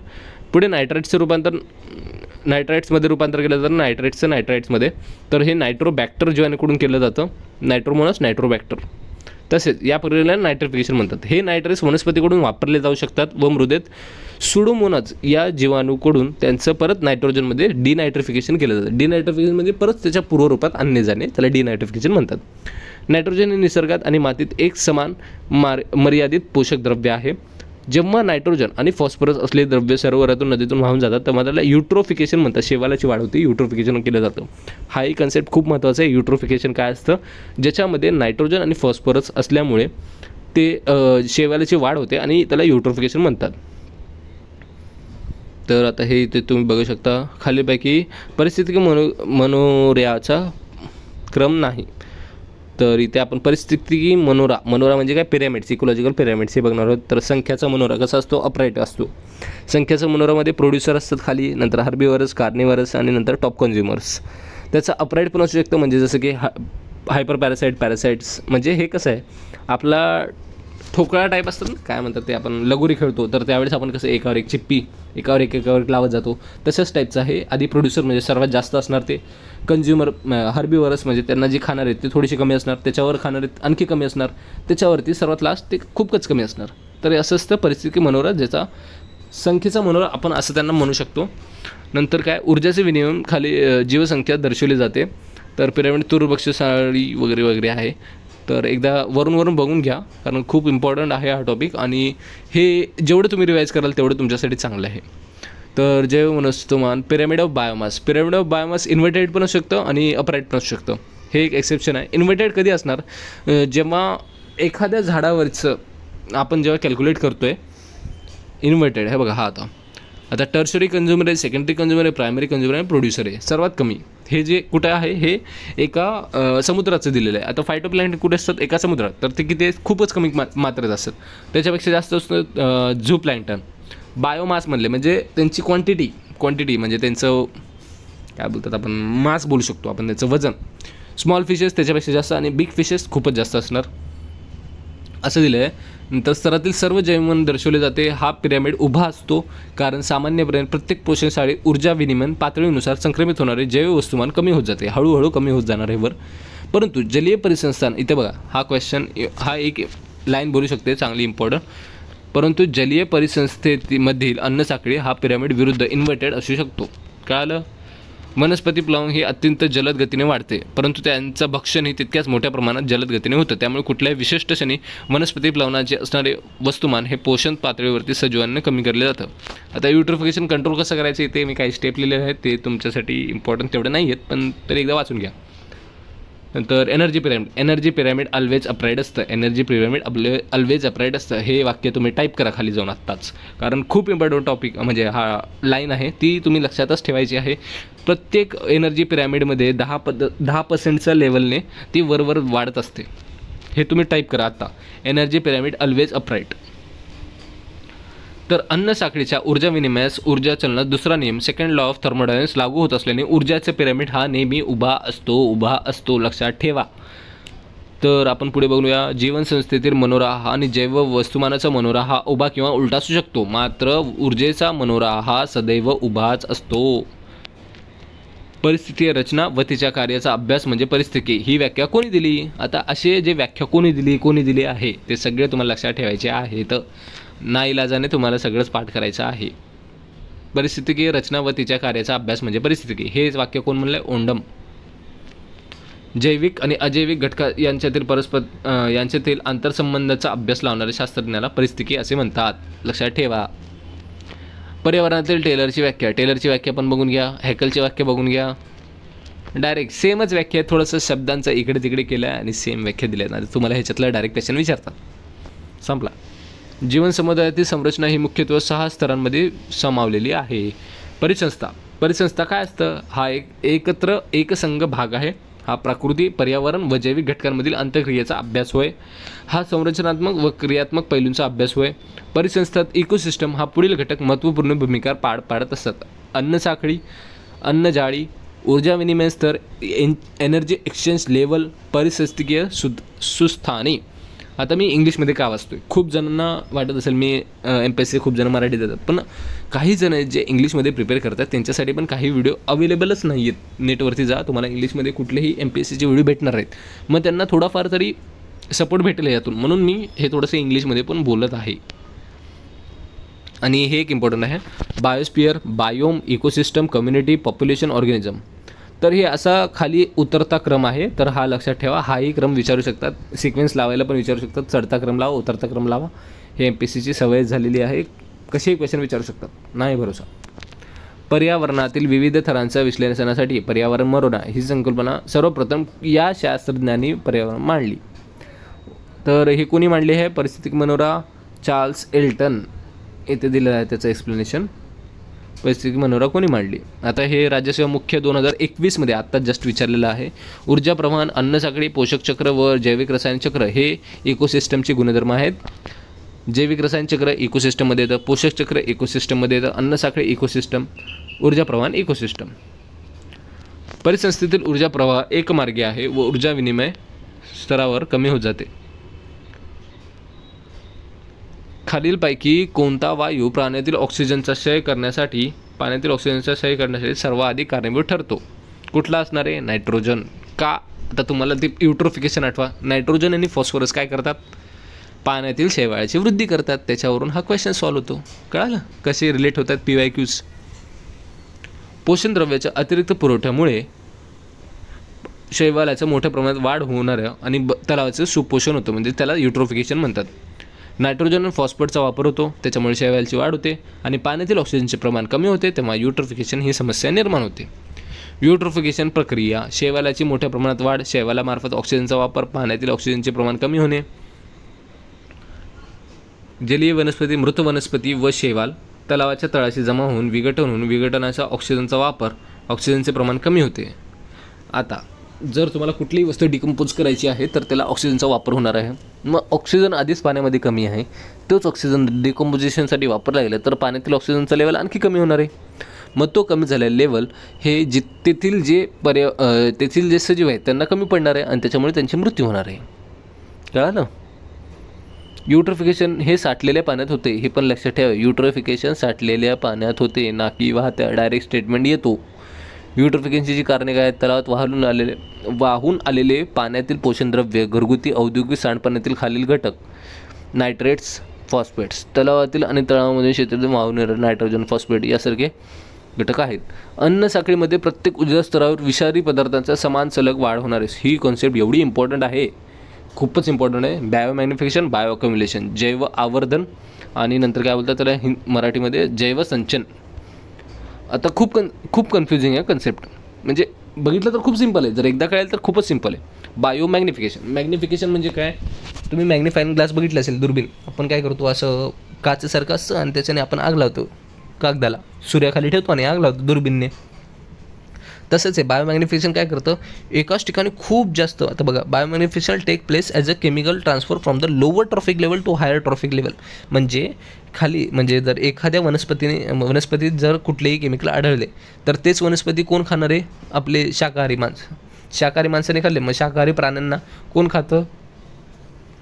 पुढे नायट्राइट्समध्ये रूपांतर केलं जातं, नायट्राइट्समध्ये. तर हे नायट्रोबॅक्टर जीवाणूकडून केलं जातं, नायट्रोमोनाज, नायट्रोबॅक्टर. तसेच या प्रक्रियेला नायट्रिफिकेशन म्हणतात. हे नायट्रेट्स वनस्पतीकडून वापरले जाऊ शकतात व मृदेत सुडोमोनाज या जीवाणूकडून त्यांचं परत नायट्रोजनमध्ये डिनायट्रिफिकेशन केलं जातं. डिनायट्रिफिकेशन म्हणजे परत त्याच्या पूर्वरूपात आणले जाणे, त्याला डिनायट्रिफिकेशन म्हणतात. नायट्रोजन हे निसर्गात आणि मातीत एक समान मर्यादित पोषक द्रव्य आहे. जेव्हा नायट्रोजन आणि फॉस्फरस असले द्रव्य सरोवरातून नदीतून वाहून जातात तेव्हा त्याला युट्रोफिकेशन म्हणतात. शैवालाची वाढ होते, युट्रोफिकेशन केलं जातं. हा एक कन्सेप्ट खूप महत्त्वाचा आहे. युट्रोफिकेशन काय असतं, ज्याच्यामध्ये नायट्रोजन आणि फॉस्फरस असल्यामुळे ते शैवालाची वाढ होते आणि त्याला युट्रोफिकेशन म्हणतात. तर आता हे इथे तुम्ही बघू शकता, खालीलपैकी परिस्थिती मनोऱ्याचा क्रम नाही. तर इथे आपण परिस्थिती मनोरा म्हणजे काय, पिरॅमिड्स, इकोलॉजिकल पिरॅमिड्स हे बघणार आहोत. तर संख्याचा मनोरा कसा असतो, अपराईट असतो. संख्याचा मनोरामध्ये प्रोड्युसर असतात खाली, नंतर हर्बिवरस, कार्निवरस आणि नंतर टॉप कन्झ्युमर्स. त्याचं अपराईट पण असू शकतं, म्हणजे जसं की हायपर पॅरासाइट्स, म्हणजे हे कसं आहे आपला ठोकळा टाईप असतात ना, काय म्हणतात ते, आपण लगोरी खेळतो तर त्यावेळेस आपण कसं एकावर एक चिप्पी एकावर एक लावत जातो, तसंच टाईपचं आहे. आधी प्रोड्युसर म्हणजे सर्वात जास्त असणार ते कंझ्युमर हर्बीवरच, म्हणजे त्यांना जी खाणार आहेत ते थोडीशी कमी असणार, त्याच्यावर खाणार आहेत आणखी कमी असणार, त्याच्यावरती सर्वात लास्ट ते खूपच कमी असणार. तर असं असतं परिस्थिती मनोरा, ज्याचा संख्येचा मनोरा आपण असं त्यांना म्हणू शकतो. नंतर काय, ऊर्जाचे विनिमय खाली जीवसंख्या दर्शवली जाते. तर पिरामिड तुर्भक्ष साळी वगैरे वगैरे आहे. तर एकदा वरून बघून घ्या, कारण खूप इम्पॉर्टंट आहे हा टॉपिक, आणि हे जेवढं तुम्ही रिवाईज कराल तेवढं तुमच्यासाठी चांगलं आहे. तर जैव वनस्पतिमान, पिरामिड ऑफ बायोमास इन्व्हर्टेड पण असू शकतं आणि अपराईट पण असू शकतं. हे एक एक्सेप्शन आहे. इन्व्हर्टेड कधी असणार, जेव्हा एखाद्या झाडावरचं आपण जेव्हा कॅल्क्युलेट करतो आहे इन्व्हर्टेड, हे बघा हा आता टर्शरी कंझ्युमर आहे, सेकंडरी कंझ्युमर आहे, प्रायमरी कंझ्युमर आहे, प्रोड्युसर आहे. सर्वात कमी हे जे कुठं आहे, हे एका समुद्राचं दिलेलं आहे. आता फायटोप्लॅन्क्टन कुठे असतात, एका समुद्रात, तर ते किती खूपच कमी मात्रेत असतात. त्याच्यापेक्षा जास्त असतं झूप्लॅन्क्टन. बायोमास म्हणले म्हणजे त्यांची क्वांटिटी म्हणजे त्यांचं काय बोलतात आपण, मास बोलू शकतो आपण, त्याचं वजन. स्मॉल फिशेस त्याच्यापेक्षा जास्त आणि बिग फिशेस खूपच जास्त असणार असं दिलं आहे. नंतर स्तरातील सर्व जैवमन दर्शवले जाते. हा पिरॅमिड उभा असतो कारण सामान्यपणे प्रत्येक पोषणशाळी ऊर्जा विनिमय पातळीनुसार संक्रमित होणारे जैव वस्तुमान कमी होत जाते, हळूहळू कमी होत जाणार आहे वर. परंतु जलीय परिसंस्थान, इथे बघा हा क्वेश्चन, हा एक लाईन बोलू शकते चांगली इम्पॉर्टंट. परंतु जलीय परिसंस्थेमधील अन्नसाखळी हा पिरॅमिड विरुद्ध इन्व्हर्टेड असू शकतो. कळालं? वनस्पती प्लवण ही अत्यंत जलद गतीने वाढते, परंतु त्यांचं भक्षण ही तितक्याच मोठ्या प्रमाणात जलद गतीने होतं. त्यामुळे कुठल्याही विशिष्ट क्षणी वनस्पती प्लवनाचे असणारे वस्तुमान हे पोषण पातळीवरती सजीवांना कमी केले जातं. आता युट्रोफिकेशन कंट्रोल कसं करायचं ते मी काही स्टेप लिहिले आहेत, ते तुमच्यासाठी इम्पॉर्टंट तेवढे नाही आहेत, पण तरी एकदा वाचून घ्या. नंतर एनर्जी पिरॅमिड ऑलवेज अपराईड असतं. एनर्जी पिरॅमिड ऑलवेज अपराईड असतं. हे वाक्य तुम्ही टाईप करा खाली जाऊन आत्ताच, कारण खूप इम्पॉर्टंट टॉपिक म्हणजे हा लाईन आहे, ती तुम्ही लक्षातच ठेवायची आहे. प्रत्येक एनर्जी पिरॅमिडमध्ये 10% लेवलने ती वरवर वाढत असते. हे तुम्ही टाईप करा आता, एनर्जी पिरॅमिड ऑलवेज अपराईड. तर अन्न साखळीच्या ऊर्जा विनिमयास ऊर्जा चलनात दुसरा नियम, सेकंड लॉ ऑफ थर्मोडायनामिक्स लागू होत असल्याने ऊर्जाचा पिरॅमिड हा नेहमी उभा असतो लक्षात ठेवा. तर आपण पुढे बघूया. जीवनसंस्थेतील मनोरा हा आणि जैव वस्तुमानाचा मनोरा हा उभा किंवा उलटा असू शकतो, मात्र ऊर्जेचा मनोरा हा सदैव उभाच असतो. परिस्थिती रचना व तिच्या कार्याचा अभ्यास म्हणजे परिस्थिती, ही व्याख्या कोणी दिली? आता असे जे व्याख्या कोणी दिली आहे ते सगळे तुम्हाला लक्षात ठेवायचे आहेत. नाईलाजाने तुम्हाला सगळंच पाठ करायचं आहे. परिस्थितिकीय रचना व तिच्या कार्याचा अभ्यास म्हणजे परिस्थितिकी, हे वाक्य कोण म्हणलंय? ओंडम. जैविक आणि अजैविक घटका यांच्यातील आंतरसंबंधाचा अभ्यास लावणाऱ्या शास्त्रज्ञाला परिस्थितिकी असे म्हणतात, लक्षात ठेवा. पर्यावरणातील टेलरची व्याख्या पण बघून घ्या. हॅकलची व्याख्या बघून घ्या. डायरेक्ट सेमच व्याख्या, थोडंसं शब्दांचा इकडे तिकडे केलं आहे आणि सेम व्याख्या दिल्या आहेत. तुम्हाला ह्याच्यातलं डायरेक्ट क्वेश्चन विचारतात. संपला. जीवन समुदायातील संरचना ही मुख्यत्वे 6 स्तरांमध्ये समावलेली आहे. परिसंस्था काय असतं? हा एकसंघ भाग आहे. हा प्रकृती, पर्यावरण व जैविक घटकांमधील आंतरक्रियेचा अभ्यास होय. हा संरचनात्मक व क्रियात्मक पैलूंचा अभ्यास होय. परिसंस्थेत इकोसिस्टम हा पुढील घटक महत्त्वपूर्ण भूमिका पाडत असतात. अन्नसाखळी, अन्नजाळी, ऊर्जा विनिमय स्तर, एनर्जी एक्सचेंज लेवल, परिसंस्थीय सुस्थानी. आता मी इंग्लिशमध्ये का वाचतोय? खूप जणांना वाटत असेल मी MPSC खूप जण मराठी देतात, पण काही जण जे इंग्लिशमध्ये प्रिपेअर करतात त्यांच्यासाठी पण काही व्हिडिओ अवेलेबलच नाही आहेत. नेटवरती जा, तुम्हाला इंग्लिशमध्ये कुठलेही MPSCचे व्हिडिओ भेटणार आहेत. मग त्यांना थोडाफार तरी सपोर्ट भेटेल यातून, म्हणून मी हे थोडंसं इंग्लिशमध्ये पण बोलत आहे. आणि हे एक इम्पॉर्टंट आहे, biosphere, biome, ecosystem, community, population, organism. तर हे असा खाली उतरता क्रम आहे, तर हा लक्षात ठेवा. हाही क्रम विचारू शकतात, सिक्वेन्स लावायला पण विचारू शकतात. चढता क्रम लावा, उतरता क्रम लावा. हे MPSCची सवय झालेली आहे, कसेही क्वेश्चन विचारू शकतात, नाही भरोसा. पर्यावरणातील विविध थरांच्या विश्लेषणासाठी पर्यावरण मनोरा ही संकल्पना सर्वप्रथम या शास्त्रज्ञांनी पर्यावरण मांडली. तर हे कोणी मांडले आहे? परिस्थितिक मनोरा, चार्ल्स एल्टन. इथे दिलेलं आहे त्याचं एक्सप्लेनेशन. परिस्थितिक मनोरा कोणी मांडली? आता हे राज्यसेवा मुख्य 2021 आत्ताच जस्ट विचारलेलं आहे. ऊर्जा प्रवाहन, अन्नसाखळी, पोषक चक्र व जैविक रसायन चक्र हे इकोसिस्टमचे गुणधर्म आहेत. जैविक रसायन चक्र इकोसिस्टममध्ये येतं, पोषक चक्र इकोसिस्टममध्ये येतं, अन्नसाखळी इकोसिस्टम, ऊर्जा प्रवाहन इकोसिस्टम. परिसंस्थेतील ऊर्जा प्रवाह एकमार्गी आहे व ऊर्जा विनिमय स्तरावर कमी होत जाते. खालीलपैकी कोणता वायू पाण्यातील ऑक्सिजनचा क्षय करण्यासाठी सर्वाधिक कारणीभूत ठरतो? कुठला असणार आहे? नायट्रोजन. का? आता तुम्हाला ते युट्रोफिकेशन आठवा. नायट्रोजन आणि फॉस्फरस काय करतात? पाण्यातील शैवाळाची वृद्धी करतात. त्याच्यावरून हा क्वेश्चन सॉल्व्ह होतो. कळालं कसे रिलेट होतात PYQs. पोषण द्रव्याच्या अतिरिक्त पुरवठ्यामुळे शैवालाचं मोठ्या प्रमाणात वाढ होणाऱ्या आणि तलावाचं सुपोषण होतं, म्हणजे त्याला युट्रोफिकेशन म्हणतात. नायट्रोजन आणि फॉस्फरसचा वापर होतो, त्याच्यामुळे शैवालाची वाढ होते आणि पाण्यातील ऑक्सिजनचे प्रमाण कमी होते, तेव्हा युट्रोफिकेशन ही समस्या निर्माण होते. युट्रोफिकेशन प्रक्रिया: शैवालाची मोठ्या प्रमाणात वाढ, शैवालामार्फत ऑक्सिजनचा वापर, पाण्यातील ऑक्सिजनचे प्रमाण कमी होणे. जलीय वनस्पती, मृत वनस्पती व शैवाल तलावाच्या तळाशी जमा होऊन विघटनाचा ऑक्सिजनचा वापर, ऑक्सिजनचे प्रमाण कमी होते. आता जर तुम्हाला कुठलीही वस्तू डिकम्पोज करायची आहे तर त्याला ऑक्सिजनचा वापर होणार आहे. मग ऑक्सिजन आधीच पाण्यामध्ये कमी आहे, तोच ऑक्सिजन डिकम्पोजिशनसाठी वापरला गेला तर पाण्यातील ऑक्सिजनचा लेवल आणखी कमी होणार आहे. मग तो कमी झालेला लेवल हे तेथील जे सजीव आहेत त्यांना कमी पडणार आहे आणि त्याच्यामुळे त्यांची मृत्यू होणार आहे. कळालं? युट्रोफिकेशन हे साठलेल्या पाण्यात होते, हे पण लक्षात ठेवा. युट्रोफिकेशन साठलेल्या पाण्यात होते, ना की वाहत्या. डायरेक्ट स्टेटमेंट येतो. युट्रोफिकेशनची जी कारणे काय आहेत? तलावात वाहून आलेले पाण्यातील पोषणद्रव्य, घरगुती औद्योगिक सांडपाण्यातील खालील घटक: नायट्रेट्स, फॉस्फेट्स. तलावातील आणि तळावामधून क्षेत्रातून वाहून येणारे नायट्रोजन, फॉस्फेट यासारखे घटक आहेत. अन्न साखळीमध्ये प्रत्येक ऊर्जा स्तरावर विषारी पदार्थांचा समान सलग वाढ होणार आहे. ही कॉन्सेप्ट एवढी इम्पॉर्टंट आहे, खूपच इम्पॉर्टंट आहे. बायोमॅग्निफिकेशन, बायो अक्युम्युलेशन, जैव आवर्धन आणि नंतर काय बोलतात त्याला मराठीमध्ये जैवसंचन. आता खूप कन्फ्युजिंग आहे कन्सेप्ट. म्हणजे बघितलं तर खूप सिंपल आहे, जर एकदा कळेल तर खूपच सिंपल आहे. मॅग्निफिकेशन म्हणजे काय? तुम्ही मॅग्निफाईंग ग्लास बघितलं असेल, दुर्बीण. आपण काय करतो, असं काचेसारखं असतं आणि त्याच्याने आपण आग लावतो कागदाला, सूर्याखाली ठेवतो आणि आग लावतो दुर्बीणने. तसंच आहे बायोमॅग्निफिकेशन. काय करतं, एकाच ठिकाणी खूप जास्त. आता बघा, biomagnification take place as a chemical transfer from the lower trophic level to higher trophic level. म्हणजे जर एखाद्या वनस्पतीत जर कुठलेही केमिकल आढळले तर तेच वनस्पती कोण खाणार आहे? आपले शाकाहारी माणसं. शाकाहारी माणसाने खाल्ले, मग शाकाहारी प्राण्यांना कोण खातं?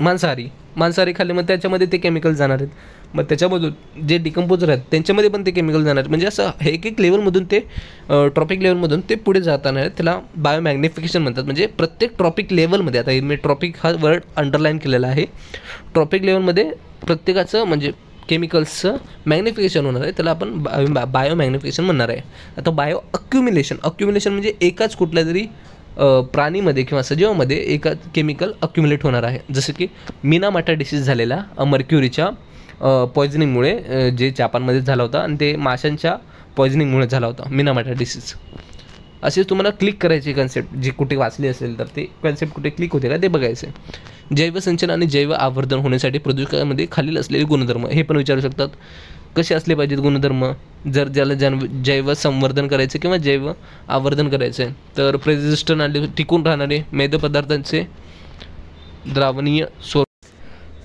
मांसाहारी खाल्ले, मग त्याच्यामध्ये ते केमिकल जाणार आहेत. मग त्याच्यामधून जे डिकम्पोजर आहेत त्यांच्यामध्ये पण ते केमिकल जाणार आहेत. म्हणजे असं एक लेवलमधून ते ट्रॉपिक लेवलमधून ते पुढे जाताना आहे, त्याला बायोमॅग्निफिकेशन म्हणतात. म्हणजे प्रत्येक ट्रॉपिक लेवलमध्ये, आता मी ट्रॉपिक हा वर्ड अंडरलाईन केलेला आहे, ट्रॉपिक लेवलमध्ये प्रत्येकाचं म्हणजे केमिकल्सचं मॅग्निफिकेशन होणार आहे, त्याला आपण बायोमॅग्निफिकेशन म्हणणार आहे. आता बायो अक्युम्युलेशन म्हणजे एकाच कुठल्या तरी प्राणीमध्ये किंवा सजीवामध्ये एका केमिकल अक्युमुलेट होणार आहे. जसं की मिनामाटा डिसीज झालेला मर्क्युरीच्या पॉयझनिंगमुळे, जे जापानमध्ये झाला होता आणि ते माशांच्या पॉयझनिंगमुळे झाला होता मिनामाटा डिसीज. असे तुम्हाला क्लिक करायची कन्सेप्ट, जी कुठे वाचली असेल तर ते कन्सेप्ट कुठे क्लिक होते का ते बघायचं. जैवसंचन आणि जैव आवर्धन होण्यासाठी प्रदूषकामध्ये खालील असलेले गुणधर्म, हे पण विचारू शकतात. कसे असले पाहिजेत गुणधर्म? जर ज्याला जैव संवर्धन करायचं किंवा जैव आवर्धन करायचं आहे तर प्रेझिस्टंट आणि टिकून राहणारे मेदपदार्थांचे द्रावणीय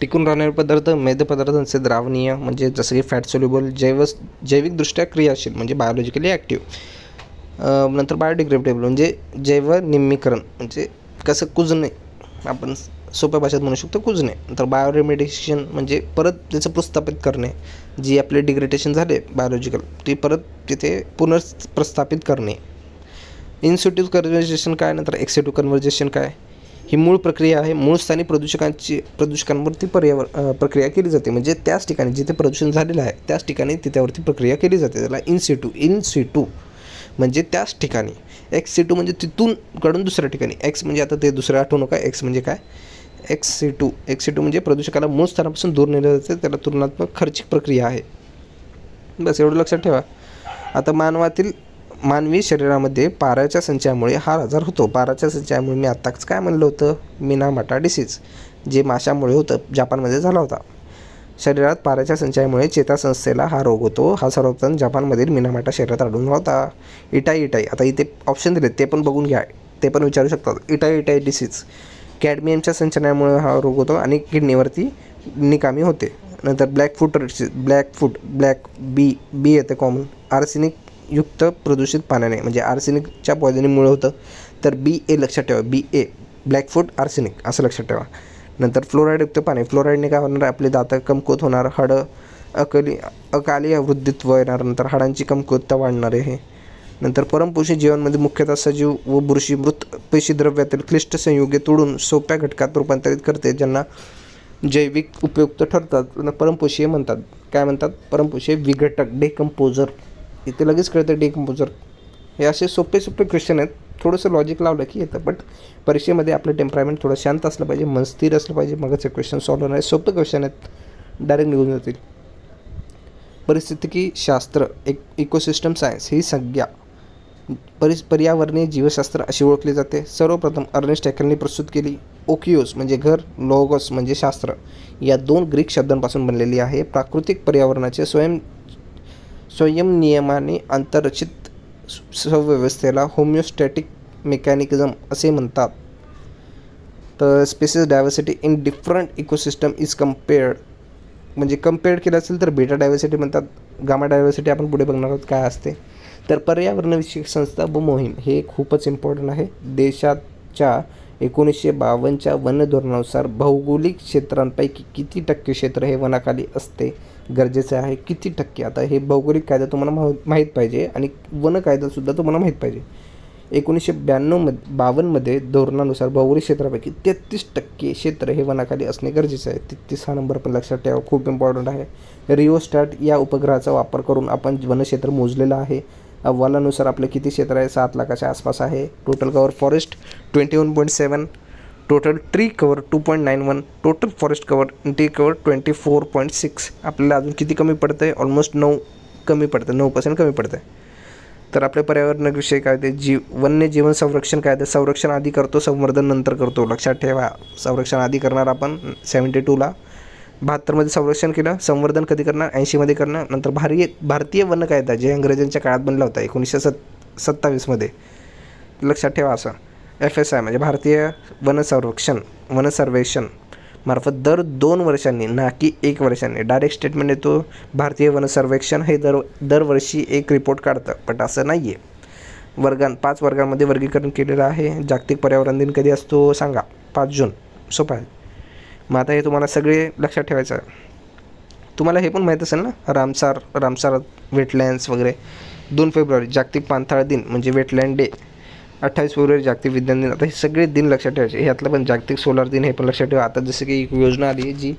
टिकून राहणारे पदार्थ, मेदपदार्थांचे द्रावणीय म्हणजे जसं की फॅट सोल्युबल, जैविकदृष्ट्या क्रियाशील म्हणजे बायोलॉजिकली ॲक्टिव्ह. नंतर बायोडिग्रेडेबल म्हणजे जैव निम्मीकरण म्हणजे कसं कुजणे, आपण सोप्या भाषेत म्हणू शकतो कुजणे. नंतर बायोरेमिडिएशन म्हणजे परत त्याचं प्रस्थापित करणे, जी आपले डिग्रेडेशन झाले बायोलॉजिकल ती परत तिथे पुनर्प्रस्थापित करणे. इनसिट्यू कन्व्हर्जेशन काय, नंतर एक्सिट्यू कन्व्हर्जेशन काय, ही मूळ प्रक्रिया आहे. मूळ स्थानी प्रदूषकांवरती प्रक्रिया केली जाते, म्हणजे त्याच ठिकाणी जिथे प्रदूषण झालेलं आहे त्याच ठिकाणी तिच्यावरती प्रक्रिया केली जाते. त्याला इनसिटू म्हणजे त्याच ठिकाणी. एक्सिटू म्हणजे तिथून काढून दुसऱ्या ठिकाणी. एक्स म्हणजे आता ते दुसरं आठवू नका, एक्स म्हणजे काय, एक्सिटू म्हणजे प्रदूषकाला मूळ स्थानापासून दूर नेलं जाते, त्याला तुलनात्मक खर्चिक प्रक्रिया आहे. बस एवढं लक्षात ठेवा. आता मानवी शरीरामध्ये पाऱ्याच्या संचयामुळे हा आजार होतो. पाऱ्याच्या संचयामुळे मी आत्ताच काय म्हणलं होतं, मिनामाटा डिसीज, जे माशामुळे होतं, जापानमध्ये झाला होता. शरीरात पाऱ्याच्या संचयामुळे चेतासंस्थेला हा रोग होतो. हा सर्वप्रथम जापानमधील मिनामाटा शरीरात आढळून होता. इटाई आता इथे ऑप्शन दिले ते पण बघून घ्या, ते पण विचारू शकतात. इटाई डिसीज कॅडमियमच्या संचयनामुळे हा रोग होतो आणि किडनीवरती निकामी होते. नंतर ब्लॅक बी येते कॉमन. आर्सेनिक युक्त प्रदूषित पाण्याने, म्हणजे आर्सेनिकच्या पॉयझनिंगमुळे होतं. तर BA लक्षात ठेवा, BA ब्लॅकफूट आर्सेनिक असं लक्षात ठेवा. नंतर फ्लोराईडयुक्त पाणी, फ्लोराईडने काय होणार, आपले दात कमकुवत होणार, हाडं अकाली वृद्धित्व येणार, नंतर हाडांची कमकुवतता वाढणार आहे. नंतर परमपोषी जीवांमध्ये मुख्यतः सजीव व बुरशी मृत पेशीद्रव्यातील क्लिष्ट संयुगे तोडून सोप्या घटकात रूपांतरित करते, ज्यांना जैविक उपयुक्त ठरतात. परमपोषीय म्हणतात. काय म्हणतात? परमपोषीय विघटक, डेकम्पोजर. इथे लगेच कळतं डेकम्पोजर. हे असे सोपे क्वेश्चन आहेत. थोडंसं लॉजिक लावलं की येतं, बट परीक्षेमध्ये आपलं टेम्परामेंट थोडं शांत असलं पाहिजे, मन स्थिर असलं पाहिजे, मगच हे क्वेश्चन सॉल्व्ह होणार आहे. सोपे क्वेश्चन आहेत, डायरेक्ट निघून जातील. परिस्थितिकी शास्त्र, इकोसिस्टम सायन्स ही संज्ञा पर्यावरणीय जीवशास्त्र अशी ओळखली जाते. सर्वप्रथम अर्नेस्ट हॅकेलने प्रस्तुत केली. ओकियोस म्हणजे घर, लोगोस म्हणजे शास्त्र, या 2 ग्रीक शब्दांपासून बनलेली आहे. प्राकृतिक पर्यावरणाचे स्वयंनियमाने आंतररचित सव्यवस्थेला होमिओस्टॅटिक मेकॅनिझम असे म्हणतात. तर species diversity in different ecosystem is compared, म्हणजे कम्पेअर्ड केलं असेल तर बेटा डायव्हर्सिटी म्हणतात. गामा डायव्हर्सिटी आपण पुढे बघणार आहोत काय असते. तर पर्यावरणविषयक संस्था व मोहीम हे खूपच इम्पॉर्टंट आहे. देशाच्या 1952च्या वन धोरणानुसार भौगोलिक क्षेत्रांपैकी किती टक्के क्षेत्र हे वनाखाली असते गरजेचे आहे. किती टक्के? आता हे भौगोलिक कायदा तुम्हाला माहीत पाहिजे आणि वन कायदासुद्धा तुम्हाला माहीत पाहिजे. 1952मध्ये धोरणानुसार भौगोलिक क्षेत्रापैकी 33% क्षेत्र हे वनाखाली असणे गरजेचे आहे. 33 हा नंबर पण लक्षात ठेवा, खूप इम्पॉर्टंट आहे. रिओस्टॅट या उपग्रहाचा वापर करून आपण वनक्षेत्र मोजलेलं आहे. अहवालानुसार आपलं किती क्षेत्र आहे? 7 लाखाच्या आसपास आहे. Total cover forest 21.7, total tree cover 2.91, total forest cover tree cover 24.6. आपल्याला अजून किती कमी पडतं आहे? ऑलमोस्ट 9 कमी पडतं, 9% कमी पडतं आहे. तर आपल्या पर्यावरणविषयी कायदे, वन्यजीवन संरक्षण कायदा, संरक्षण आधी करतो, संवर्धन नंतर करतो. लक्षात ठेवा, संरक्षण आधी करणार आपण 72ला, 72मध्ये संरक्षण केलं. संवर्धन कधी करणार? 80मध्ये करणार. नंतर भारतीय वन कायदा जे इंग्रजांच्या काळात बनला होता 1927मध्ये. लक्षात ठेवा असं. FSI म्हणजे भारतीय वन सर्वेक्षण मार्फत दर 2 वर्षांनी, ना की 1 वर्षांनी, डायरेक्ट स्टेटमेंट येतो. भारतीय वन सर्वेक्षण हे दरवर्षी एक रिपोर्ट काढतं, बट असं नाही आहे. 5 वर्गांमध्ये वर्गीकरण केलेलं आहे. जागतिक पर्यावरण दिन कधी असतो सांगा? 5 जून. सोपं आहे. मग आता हे तुम्हाला सगळे लक्षात ठेवायचं आहे. तुम्हाला हे पण माहीत असेल ना, रामसार वेटलँड्स वगैरे. 2 फेब्रुवारी जागतिक पाणथळ दिन म्हणजे वेटलँड डे. 28 फेब्रुवारी जागतिक विज्ञान दिन. आता हे सगळे दिन लक्षात ठेवायचे. ह्यातलं पण जागतिक सोलार दिन हे पण लक्षात ठेवा. आता जसं की एक योजना आली आहे जी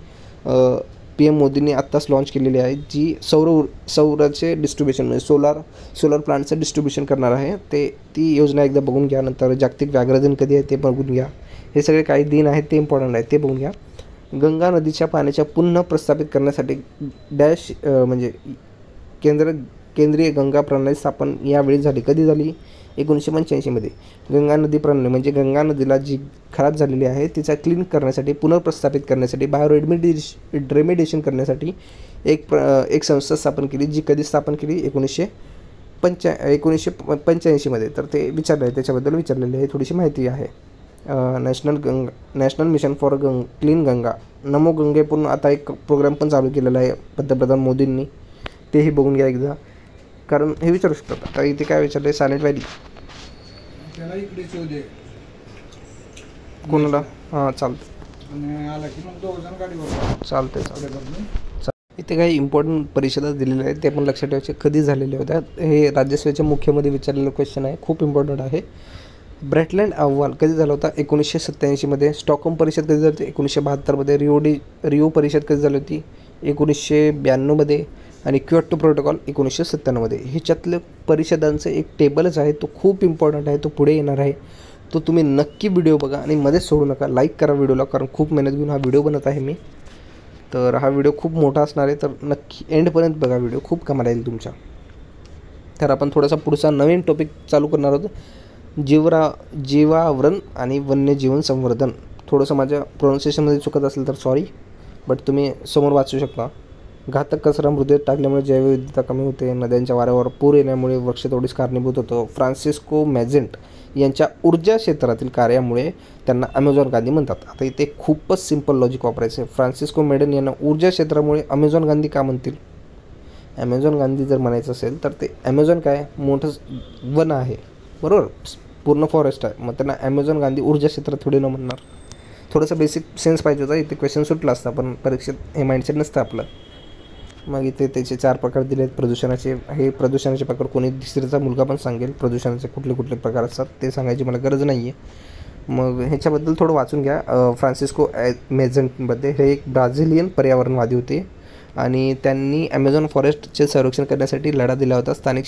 PM मोदींनी आत्ताच लॉन्च केलेली आहे, जी सौराचे डिस्ट्रीब्युशन म्हणजे सोलार प्लांटचं डिस्ट्रीब्युशन करणार आहे. ती योजना एकदा बघून घ्या. नंतर जागतिक व्याघ्र दिन कधी आहे ते बघून घ्या. हे सगळे काही दिन आहेत ते इम्पॉर्टंट आहेत, ते बघून घ्या. गंगा नदीच्या पाण्याच्या पुन्हा प्रस्थापित करण्यासाठी म्हणजे केंद्रीय गंगा प्रणाली स्थापन यावेळी झाली. कधी झाली? 1985मध्ये. गंगा नदी प्रणाली म्हणजे गंगा नदीला जी खराब झालेली आहे तिचा क्लीन करण्यासाठी, पुनर्प्रस्थापित करण्यासाठी, रेमेडिएशन करण्यासाठी एक संस्था स्थापन केली, जी कधी स्थापन केली? 1985मध्ये. तर ते विचारलं आहे, त्याच्याबद्दल विचारलेले आहे, थोडीशी माहिती आहे. National mission for clean Ganga, Namo Gange पूर्ण आता एक प्रोग्राम पण चालू केलेला आहे पंतप्रधान मोदींनी. तेही बघून घ्या एकदा, कारण हे विचारू शकतात. आता इथे काय विचारलं आहे? सायलेंट व्हॅली कोणाला? हां चालतं. इथे काही इम्पॉर्टंट परिषदा दिलेल्या आहेत ते पण लक्षात ठेवायचे. कधी झालेल्या होत्या? हे राज्यसभेच्या मुख्यमध्ये विचारलेलं क्वेश्चन आहे, खूप इम्पॉर्टंट आहे. ब्रेटलँड अहवाल कधी झाला होता? 1987मध्ये. स्टॉकहोम परिषद कधी झाली होती? 1972मध्ये. रिओ परिषद कधी झाली होती? 1992मध्ये. आणि क्योटो प्रोटोकॉल 1997मध्ये. ह्याच्यातलं परिषदांचं एक टेबलच आहे, तो खूप इम्पॉर्टंट आहे, तो पुढे येणार आहे. तो तुम्ही नक्की व्हिडिओ बघा आणि मध्येच सोडू नका. लाईक करा व्हिडिओला, कारण खूप मेहनत घेऊन हा व्हिडिओ बनत आहे मी. तर हा व्हिडिओ खूप मोठा असणार आहे, तर नक्की एंडपर्यंत बघा व्हिडिओ, खूप कामाला येईल तुमच्या. तर आपण थोडासा पुढचा नवीन टॉपिक चालू करणार आहोत, जीवावरण आणि वन्यजीवन संवर्धन. थोडंसं माझ्या प्रोनाऊन्सिएशनमध्ये चुकत असेल तर सॉरी, बट तुम्ही समोर वाचू शकता. घातक कचरा मृदेत टाकल्यामुळे जैवविविधता कमी होते. नद्यांच्या वाऱ्यावर पूर येण्यामुळे वृक्षतोडीस कारणीभूत होतो. फ्रान्सिस्को मॅजेंट यांच्या ऊर्जा क्षेत्रातील कार्यामुळे त्यांना अमेझॉन गांधी म्हणतात. आता इथे खूपच सिंपल लॉजिक वापरायचं आहे. फ्रान्सिस्को मेडन यांना ऊर्जा क्षेत्रामुळे अमेझॉन गांधी का म्हणतील? ॲमेझॉन गांधी जर म्हणायचं असेल तर ते ॲमेझॉन काय मोठं वन आहे, बरोबर, पूर्ण फॉरेस्ट आहे, मग त्यांना ॲमेझॉन गांधी ऊर्जा क्षेत्र थोडी न म्हणणार. थोडंसं बेसिक सेन्स पाहिजे होता, इथे क्वेश्चन सुटला असता, पण परीक्षेत हे माइंडसेट नसतं आपलं. मग इथे त्याचे 4 प्रकार दिले आहेत प्रदूषणाचे. हे प्रदूषणाचे प्रकार कोणी तिसरीचा मुलगा पण सांगेल, प्रदूषणाचे कुठले कुठले प्रकार असतात ते सांगायची मला गरज नाही आहे. मग ह्याच्याबद्दल थोडं वाचून घ्या. फ्रान्सिस्को मेझेंटमध्ये हे एक ब्राझिलियन पर्यावरणवादी होते आणि त्यांनी ॲमेझॉन फॉरेस्टचे संरक्षण करण्यासाठी लढा दिला होता. स्थानिक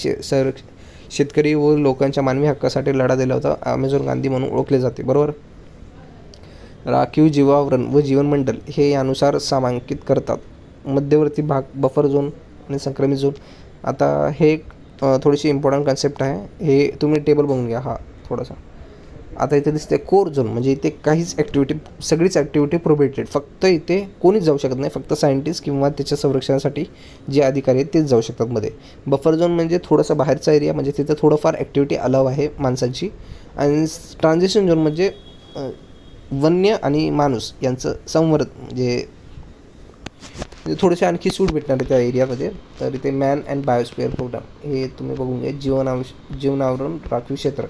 शेतकरी व लोकांच्या मानवी हक्कासाठी लढा दिला होता. ॲमेझॉन गांधी म्हणून ओळखले जाते, बरोबर. राखीव जीवावरण व जीवनमंडल हे यानुसार नामांकित करतात. मध्यवर्ती भाग, बफर झोन आणि संक्रमित झोन. आता हे एक थोडीशी इम्पॉर्टंट कन्सेप्ट आहे, हे तुम्ही टेबल बघून घ्या. हा थोडासा आता इथे दिसते कोर झोन, म्हणजे इथे काहीच ॲक्टिव्हिटी, सगळीच ॲक्टिव्हिटी प्रोहिबिटेड. फक्त इथे कोणीच जाऊ शकत नाही, फक्त सायंटिस्ट किंवा त्याच्या संरक्षणासाठी जे अधिकारी आहेत तेच जाऊ शकतात मध्ये. बफर झोन म्हणजे थोडासा बाहेरचा एरिया, म्हणजे तिथं थोडंफार ॲक्टिव्हिटी अलाव आहे माणसांची. आणि ट्रान्झिशन झोन म्हणजे वन्य आणि माणूस यांचं संवर्धन, म्हणजे थोडेसे आणखी सूट भेटणार आहे त्या एरियामध्ये. तर इथे मॅन अँड बायोस्फिअर प्रोग्राम हे तुम्ही बघून घ्या. जीवनावरण राखीव क्षेत्र.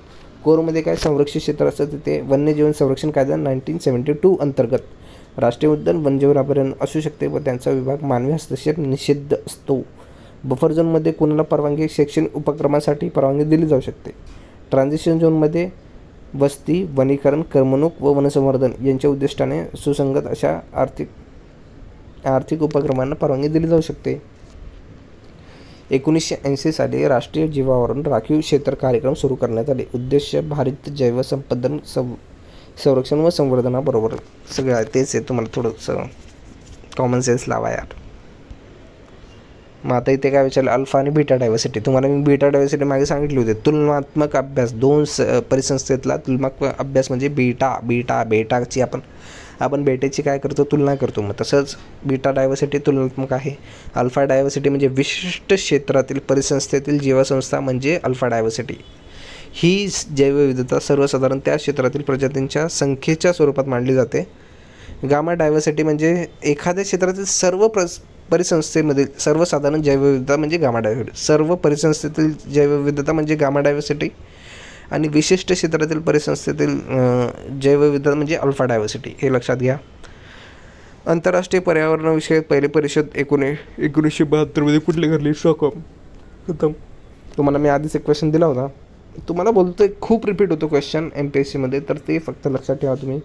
कोरमध्ये काय संरक्षित क्षेत्र असतं, तिथे वन्यजीवन संरक्षण कायदा 1972 अंतर्गत राष्ट्रीय उद्यान वन्यजीवन अभयारण्य असू शकते व त्यांचा विभाग मानवी हस्तक्षेप निषिद्ध असतो. बफर झोनमध्ये कोणाला परवानगी, शैक्षणिक उपक्रमासाठी परवानगी दिली जाऊ शकते. ट्रान्झिशन झोनमध्ये वस्ती, वनीकरण, करमणूक व वनसंवर्धन यांच्या उद्दिष्टाने सुसंगत अशा आर्थिक उपक्रमांना परवानगी दिली जाऊ शकते. 1980 साली राष्ट्रीय जीवावरण राखीव क्षेत्र कार्यक्रम सुरू करण्यात आले. उद्देश भारित जैवसंपदन संरक्षण व संवर्धनाबरोबर सगळं आहे, तेच आहे. तुम्हाला थोडंसं कॉमन सेन्स लावा यार. मग आता इथे काय विचारलं, अल्फा आणि बीटा डायव्हर्सिटी. तुम्हाला मी बीटा डायव्हर्सिटी मागे सांगितली होती. तुलनात्मक अभ्यास, 2 परिसंस्थेतला तुलनात्मक अभ्यास म्हणजे बेटाची आपण बेटेची काय करतो, तुलना करतो. मग तसंच बीटा डायव्हर्सिटी तुलनात्मक आहे. अल्फा डायव्हर्सिटी म्हणजे विशिष्ट क्षेत्रातील परिसंस्थेतील जीवसंस्था म्हणजे अल्फा डायव्हर्सिटी. ही जैवविविधता सर्वसाधारण त्या क्षेत्रातील प्रजातींच्या संख्येच्या स्वरूपात मांडली जाते. गामा डायव्हर्सिटी म्हणजे एखाद्या क्षेत्रातील सर्व परिसंस्थेमधील सर्वसाधारण जैवविविधता म्हणजे गामा डायव्हर्सिटी. सर्व परिसंस्थेतील जैवविविधता म्हणजे गामा डायव्हर्सिटी आणि विशिष्ट क्षेत्रातील परिसंस्थेतील जैवविविधता म्हणजे अल्फा डायव्हर्सिटी. हे लक्षात घ्या. आंतरराष्ट्रीय पर्यावरणाविषयक पहिली परिषद 1972 कुठली घडली, स्टॉकहोम. तुम्हाला मी आधीच एक क्वेश्चन दिला होता, तुम्हाला बोलतोय खूप रिपीट होतो क्वेश्चन MPSCमध्ये, तर ते फक्त लक्षात ठेवा तुम्ही.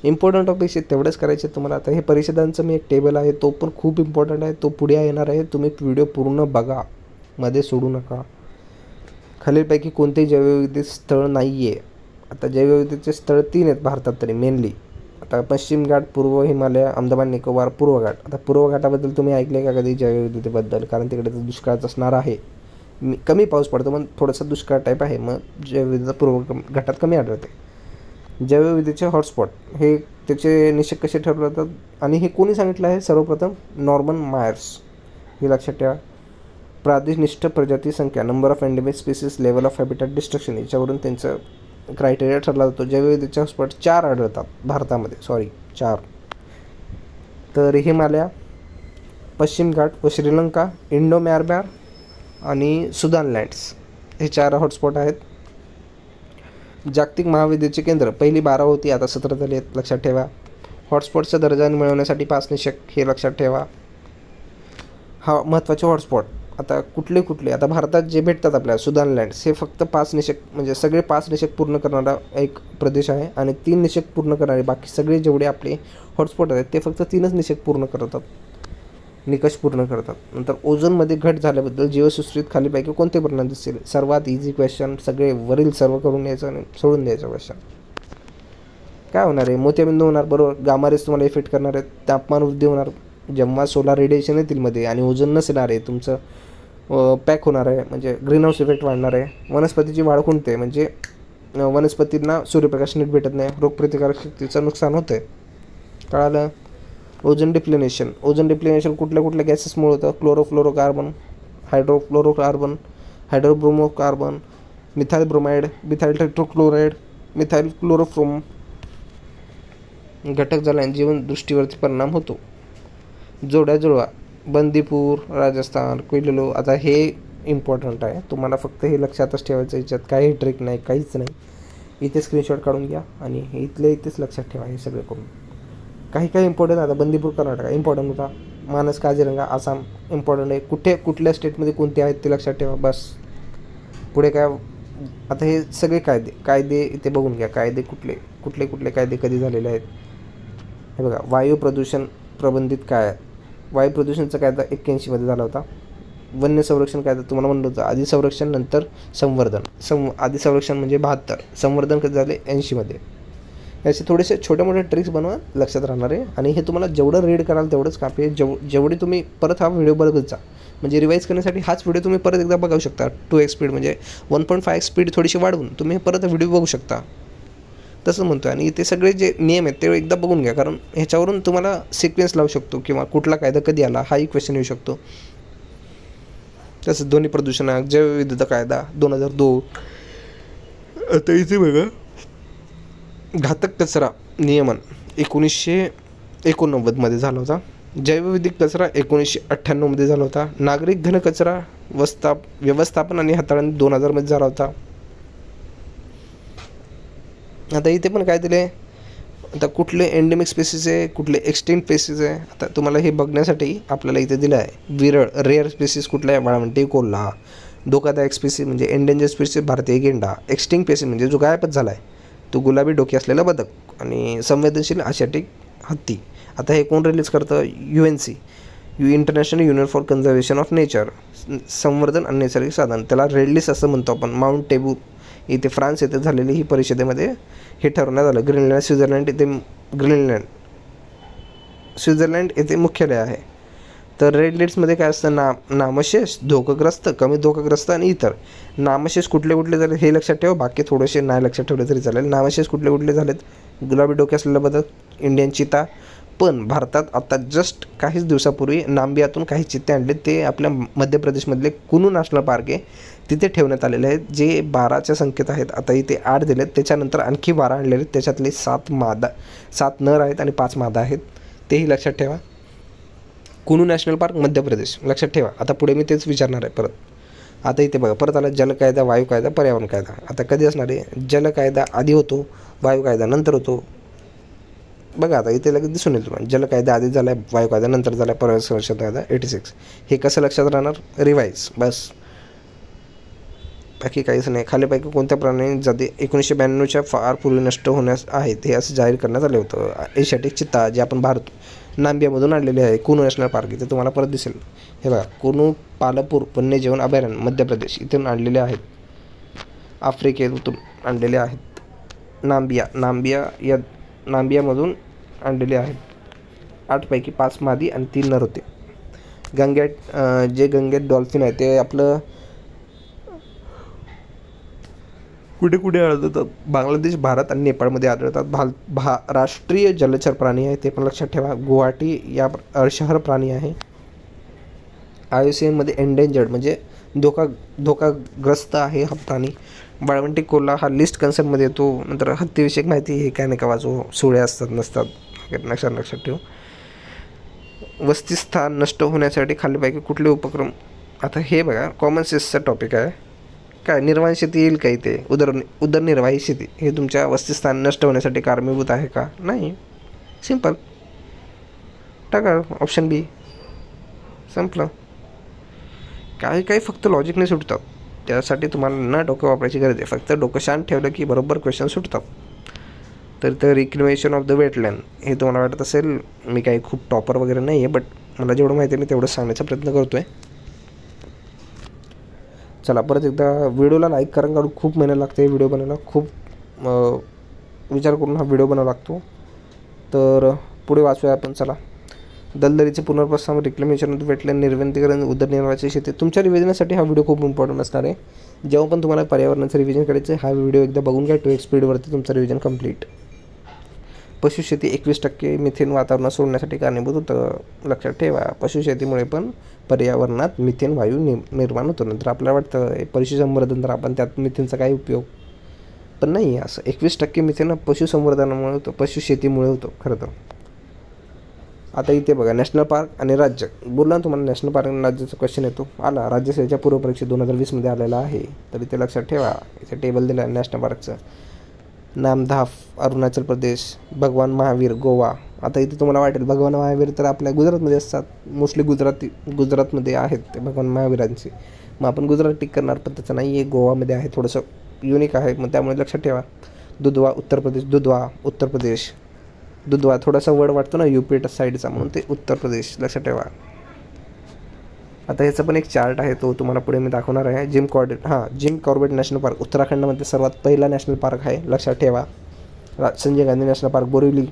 इम्पॉर्टंट टॉपिक्स तेवढंच करायचे तुम्हाला. आता हे परिषदांचं मी एक टेबल आहे, तो पण खूप इम्पॉर्टंट आहे, तो पुढे येणार आहे. तुम्ही व्हिडिओ पूर्ण बघा, मध्ये सोडू नका. खालीलपैकी कोणतेही जैवविविधते स्थळ नाही आहे. आता जैवविविधतेचे स्थळ 3 आहेत भारतात तरी मेनली. आता पश्चिम घाट, पूर्व हिमालय, अंदमान निकोबार, पूर्व घाट. आता पूर्व घाटाबद्दल तुम्ही ऐकले का कधी जैवविविधतेबद्दल? कारण तिकडे तर दुष्काळच असणार आहे. कमी पाऊस पडतो, मग थोडासा दुष्काळ टाईप आहे, मग जैवविविधता पूर्व घाटात कमी आढळते. जैवविविधतेचे हॉटस्पॉट हे त्याचे निश्चित कसे ठरवले जातात आणि हे कोणी सांगितलं आहे? सर्वप्रथम नॉर्मन मायर्स. हे लक्षात ठेवा. प्रादेशिक प्रजाती संख्या, number of endemic species, level of habitat destruction याच्यावरून त्यांचं क्रायटेरिया ठरला जातो. जैवविविधतेचे हॉटस्पॉट 4 आढळतात भारतामध्ये, 4. तर हिमालय, पश्चिम घाट व श्रीलंका, इंडो म्यानमार आणि सुदान लँड्स हे 4 हॉटस्पॉट आहेत. जागतिक महाविद्यालयाचे केंद्र पहिली 12 होती, आता 17 झाली आहेत, लक्षात ठेवा. हॉटस्पॉटचा दर्जा मिळवण्यासाठी 5 निकष हे लक्षात ठेवा. हा महत्त्वाचे हॉटस्पॉट. आता कुठले आता भारतात जे भेटतात आपल्याला सुदान लँड्स हे फक्त 5 निकष म्हणजे सगळे 5 निकष पूर्ण करणारा एक प्रदेश आहे आणि 3 निकष पूर्ण करणारे बाकी सगळे जेवढे आपले हॉटस्पॉट आहेत ते फक्त 3च निकष पूर्ण करतात. नंतर ओझोनमध्ये घट झाल्याबद्दल जीवसृष्टीत खालीपैकी कोणते परिणाम दिसतील? सर्वात इझी क्वेश्चन, सगळे वरील सर्व करून यायचं आणि सोडून द्यायचं क्वेश्चन. काय होणार आहे? मोतियाबिंदू होणार, बरोबर. गामारेस तुम्हाला इफेक्ट करणार आहेत. तापमान वृद्धी होणार जेव्हा सोलार रेडिएशन येतील मध्ये आणि ओझोन नसणार आहे, तुमचं पॅक होणार आहे म्हणजे ग्रीन हाऊस इफेक्ट वाढणार आहे. वनस्पतीची वाढ खुंटते म्हणजे वनस्पतींना सूर्यप्रकाश नीट भेटत नाही, रोगप्रतिकारक शक्तीचं नुकसान होतं आहे. कळालं? ओझोन डिप्लेनेशन कुठल्या गॅसेसमुळे होतं? Chlorofluorocarbon, hydrofluorocarbon, hydrobromocarbon, methyl bromide, methyl tetrachloride, methyl chloroform घटक झाल्याने जीवन दृष्टीवरती परिणाम होतो. जोड्या जुळवा. बंदीपूर राजस्थान क्विललो. आता हे इम्पॉर्टंट आहे, तुम्हाला फक्त हे लक्षातच ठेवायचं, याच्यात काही ट्रिक नाही, काहीच नाही. इथे स्क्रीनशॉट काढून घ्या आणि हे इथले इथेच लक्षात ठेवा हे सगळं करून. काही इम्पॉर्टंट. आता बंदीपूर कर्नाटक इम्पॉर्टंट होता, मानस काझीरंगा आसाम इम्पॉर्टंट आहे, कुठल्या स्टेटमध्ये कोणते आहेत ते लक्षात ठेवा बस. पुढे काय, आता हे सगळे कायदे इथे बघून घ्या, कायदे कुठले कायदे कधी झालेले आहेत. हे बघा, वायू प्रदूषण प्रबंधित वायू प्रदूषणचा कायदा 81 झाला होता. वन्य संरक्षण कायदा तुम्हाला म्हणलं होतं, आधी संरक्षण नंतर संवर्धन. आधी संरक्षण म्हणजे 72, संवर्धन कधी झाले 80. याचे थोडेसे छोटे मोठे ट्रिक्स बनवा, लक्षात राहणार आहे. आणि हे तुम्हाला जेवढं रीड कराल तेवढंच काफी आहे. जेवढे तुम्ही परत हा व्हिडिओ बघत जा, म्हणजे रिवाईज करण्यासाठी हाच व्हिडिओ तुम्ही परत एकदा बघू शकता. 2x स्पीड म्हणजे 1.5x स्पीड थोडीशी वाढवून तुम्ही परत व्हिडिओ बघू शकता, तसं म्हणतो. आणि ते सगळे जे नियम आहेत ते एकदा बघून घ्या, कारण ह्याच्यावरून तुम्हाला सिक्वेन्स लावू शकतो किंवा कुठला कायदा कधी आला हाही क्वेश्चन येऊ शकतो. तसंच ध्वनी प्रदूषण जैवविविधता कायदा 2002. आता इथे बघा, घातक कचरा नियमन 1989 झाला होता. जैवविधिक कचरा 1998 झाला होता. नागरिक घन कचरा व्यवस्थापन आणि हाताळणी 2000 झाला होता. आता इथे पण काय दिले, आता कुठले एंडेमिक स्पेसिस आहे, कुठले एक्सटिंक्ट स्पेसिस आहे. आता तुम्हाला हे बघण्यासाठी आपल्याला इथे दिलं आहे विरळ रेअर स्पेसिस कुठला आहे, वाळवंटी कोल्हा. धोकादायक स्पेसिस म्हणजे एंडेंजर स्पेसिस भारतीय गेंडा. एक्सटिंक्ट स्पेसिस म्हणजे जो गायबच झाला आहे तो गुलाबी डोके असलेला बदक. आणि संवेदनशील आशियाटिक हत्ती. आता हे कोण रिलीज करतं, UNC international union for conservation of nature. संवर्धन आणि नैसर्गिक साधन, त्याला रेडलिस्ट असं म्हणतो आपण. माउंट टेबू इथे फ्रान्स येथे झालेली ही परिषदेमध्ये हे ठरवण्यात आलं. स्वित्झर्लंड येथे मुख्यालय आहे. तर रेड लिस्टमध्ये काय असतं, नामशेष, धोकाग्रस्त, कमी धोकाग्रस्त आणि इतर. नामशेष कुठले झाले हे लक्षात ठेवा, बाकी थोडेसे नाही लक्षात ठेवले तरी चालेल. नामशेष कुठले झालेत, गुलाबी डोके असलेलं बदक, इंडियन चिता. पण भारतात आता जस्ट काहीच दिवसापूर्वी नांबियातून काही चित्ते आणले, ते आपल्या मध्य प्रदेशमधले कुनू नॅशनल पार्क आहे तिथे ठेवण्यात आलेले आहेत, जे 12च्या संख्येत आहेत. आता इथे 8 दिलेत, त्याच्यानंतर आणखी 12 आणलेले आहेत, त्याच्यातले 7 नर आहेत आणि 5 मादा आहेत, तेही लक्षात ठेवा. कुनू नॅशनल पार्क मध्य प्रदेश लक्षात ठेवा. आता पुढे मी तेच विचारणार आहे परत. आता इथे बघा, परत आला जल कायदा, वायू कायदा, पर्यावरण कायदा. आता कधी असणार आहे, जल कायदा आधी होतो, वायू कायदा नंतर होतो. बघा आता इथे लगेच दिसून येईल तुम्हाला, जल कायदा आधी झाला आहे, वायू कायदा नंतर झाला आहे, पर्यावरण संरक्षण कायदा 86. हे कसं लक्षात राहणार, रिवाईज बस, बाकी काहीच नाही. खालीपैकी कोणत्या प्राणी जाती 1992च्या फार पूर्वी नष्ट होण्यास आहेत हे असं जाहीर करण्यात आलं होतं. एशियाटिक चित्ता जे आपण नांबियामधून आणलेले आहे, कुनू नॅशनल पार्क इथे तुम्हाला परत दिसेल. हे बघा, कुनू पालपूर वन्यजीवन अभयारण्य मध्य प्रदेश इथून आणलेले आहेत, आफ्रिकेतून आणलेले आहेत. नांबियामधून आणलेले आहेत. 8 पैकी 5 मादी आणि 3 नर होते. गंगेट डॉल्फिन आहे ते आपलं कुठे आढळतात, बांगलादेश, भारत आणि नेपाळमध्ये आढळतात. राष्ट्रीय जलचर प्राणी आहे ते पण लक्षात ठेवा. गुवाहाटी या शहर प्राणी आहे. IUCNमध्ये एंडेंजर्ड म्हणजे धोकाग्रस्त आहे हा प्राणी. वाळवंटी कोल्हा हा लिस्ट कन्सर्नमध्ये येतो. नंतर हत्तीविषयक माहिती हे काय नाही का वाचू, सुळे असतात नसतात लक्षात ठेव. वसतिस्थान नष्ट होण्यासाठी खालीपैकी कुठले उपक्रम. आता हे बघा, कॉमन सेन्सचा टॉपिक आहे. काय निर्वाह शेती येईल का इथे, उदरनिर्वाही शेती हे तुमच्या वसतिस्थान नष्ट होण्यासाठी कारणीभूत आहे का, नाही. सिंपल टाका ऑप्शन बी, संपलं. काही फक्त लॉजिकने सुटतात, त्यासाठी तुम्हाला न डोकं वापरायची गरज आहे. फक्त डोकं शांत ठेवलं की बरोबर क्वेश्चन सुटतात. तर रिक्रिएशन ऑफ द वेटलँड हे तुम्हाला वाटत असेल मी काही खूप टॉपर वगैरे नाही आहे, बट मला जेवढं माहिती आहे मी तेवढं सांगण्याचा प्रयत्न करतो आहे. चला परत एकदा व्हिडिओला लाईक करा, कारण खूप मेहनत लागते व्हिडिओ बनायला, खूप विचार करून हा व्हिडिओ बनावा लागतो. तर पुढे वाचूया आपण. चला, दलदलीचे पुनर्प्रस्थापन, रिक्लेमेशन ऑफ वेटलँड, निर्वंतीकरण, उदरनिर्वाहाची शेती. तुमच्या रिव्हिजनसाठी हा व्हिडिओ खूप इम्पॉर्टंट असणार आहे. जेव्हा पण तुम्हाला पर्यावरणाचं रिव्हिजन करायचं आहे, हा व्हिडिओ एकदा बघून घ्या. 2x स्पीडवरती तुमचं रिव्हिजन कंप्लीट. पशुशेती 21% मिथेन वातावरणात सोडण्यासाठी कारणीभूत होतं, लक्षात ठेवा. पशुशेतीमुळे पण पर्यावरणात मिथेन वायू निर्माण होतो. नंतर आपल्याला वाटतं पशुसंवर्धन तर आपण त्यात मिथेनचा काय उपयोग, पण नाही असं. 21% मिथेन पशुसंवर्धनामुळे होतं, पशुशेतीमुळे होतो खरं तर. आता इथे बघा नॅशनल पार्क आणि राज्य बोलला ना तुम्हाला, नॅशनल पार्क आणि राज्याचा क्वेश्चन येतो आला, राज्यसेवेच्या पूर्वपरीक्षेत 2020मध्ये आलेला आहे. तर इथे लक्षात ठेवा, इथे टेबल दिला आहे नॅशनल पार्कचं. नामधाफ अरुणाचल प्रदेश, भगवान महावीर गोवा. आता इथे तुम्हाला वाटेल भगवान महावीर तर आपल्या गुजरातमध्ये असतात, मोस्टली गुजरातमध्ये आहेत ते भगवान महावीरांचे. मग आपण गुजरात टिक करणार, पण त्याचं नाही आहे, गोवामध्ये आहे, थोडंसं युनिक आहे. मग त्यामुळे लक्षात ठेवा. दुधवा उत्तर प्रदेश, दुधवा उत्तर प्रदेश, दुधवा थोडासा वर्ड वाटतो ना यूपी साईडचा, म्हणून ते उत्तर प्रदेश लक्षात ठेवा. आता ह्याचा पण एक चार्ट आहे, तो तुम्हाला पुढे मी दाखवणार आहे. जिम कॉर्बेट नॅशनल पार्क उत्तराखंडमध्ये सर्वात पहिला नॅशनल पार्क आहे, लक्षात ठेवा. संजय गांधी नॅशनल पार्क बोरिवली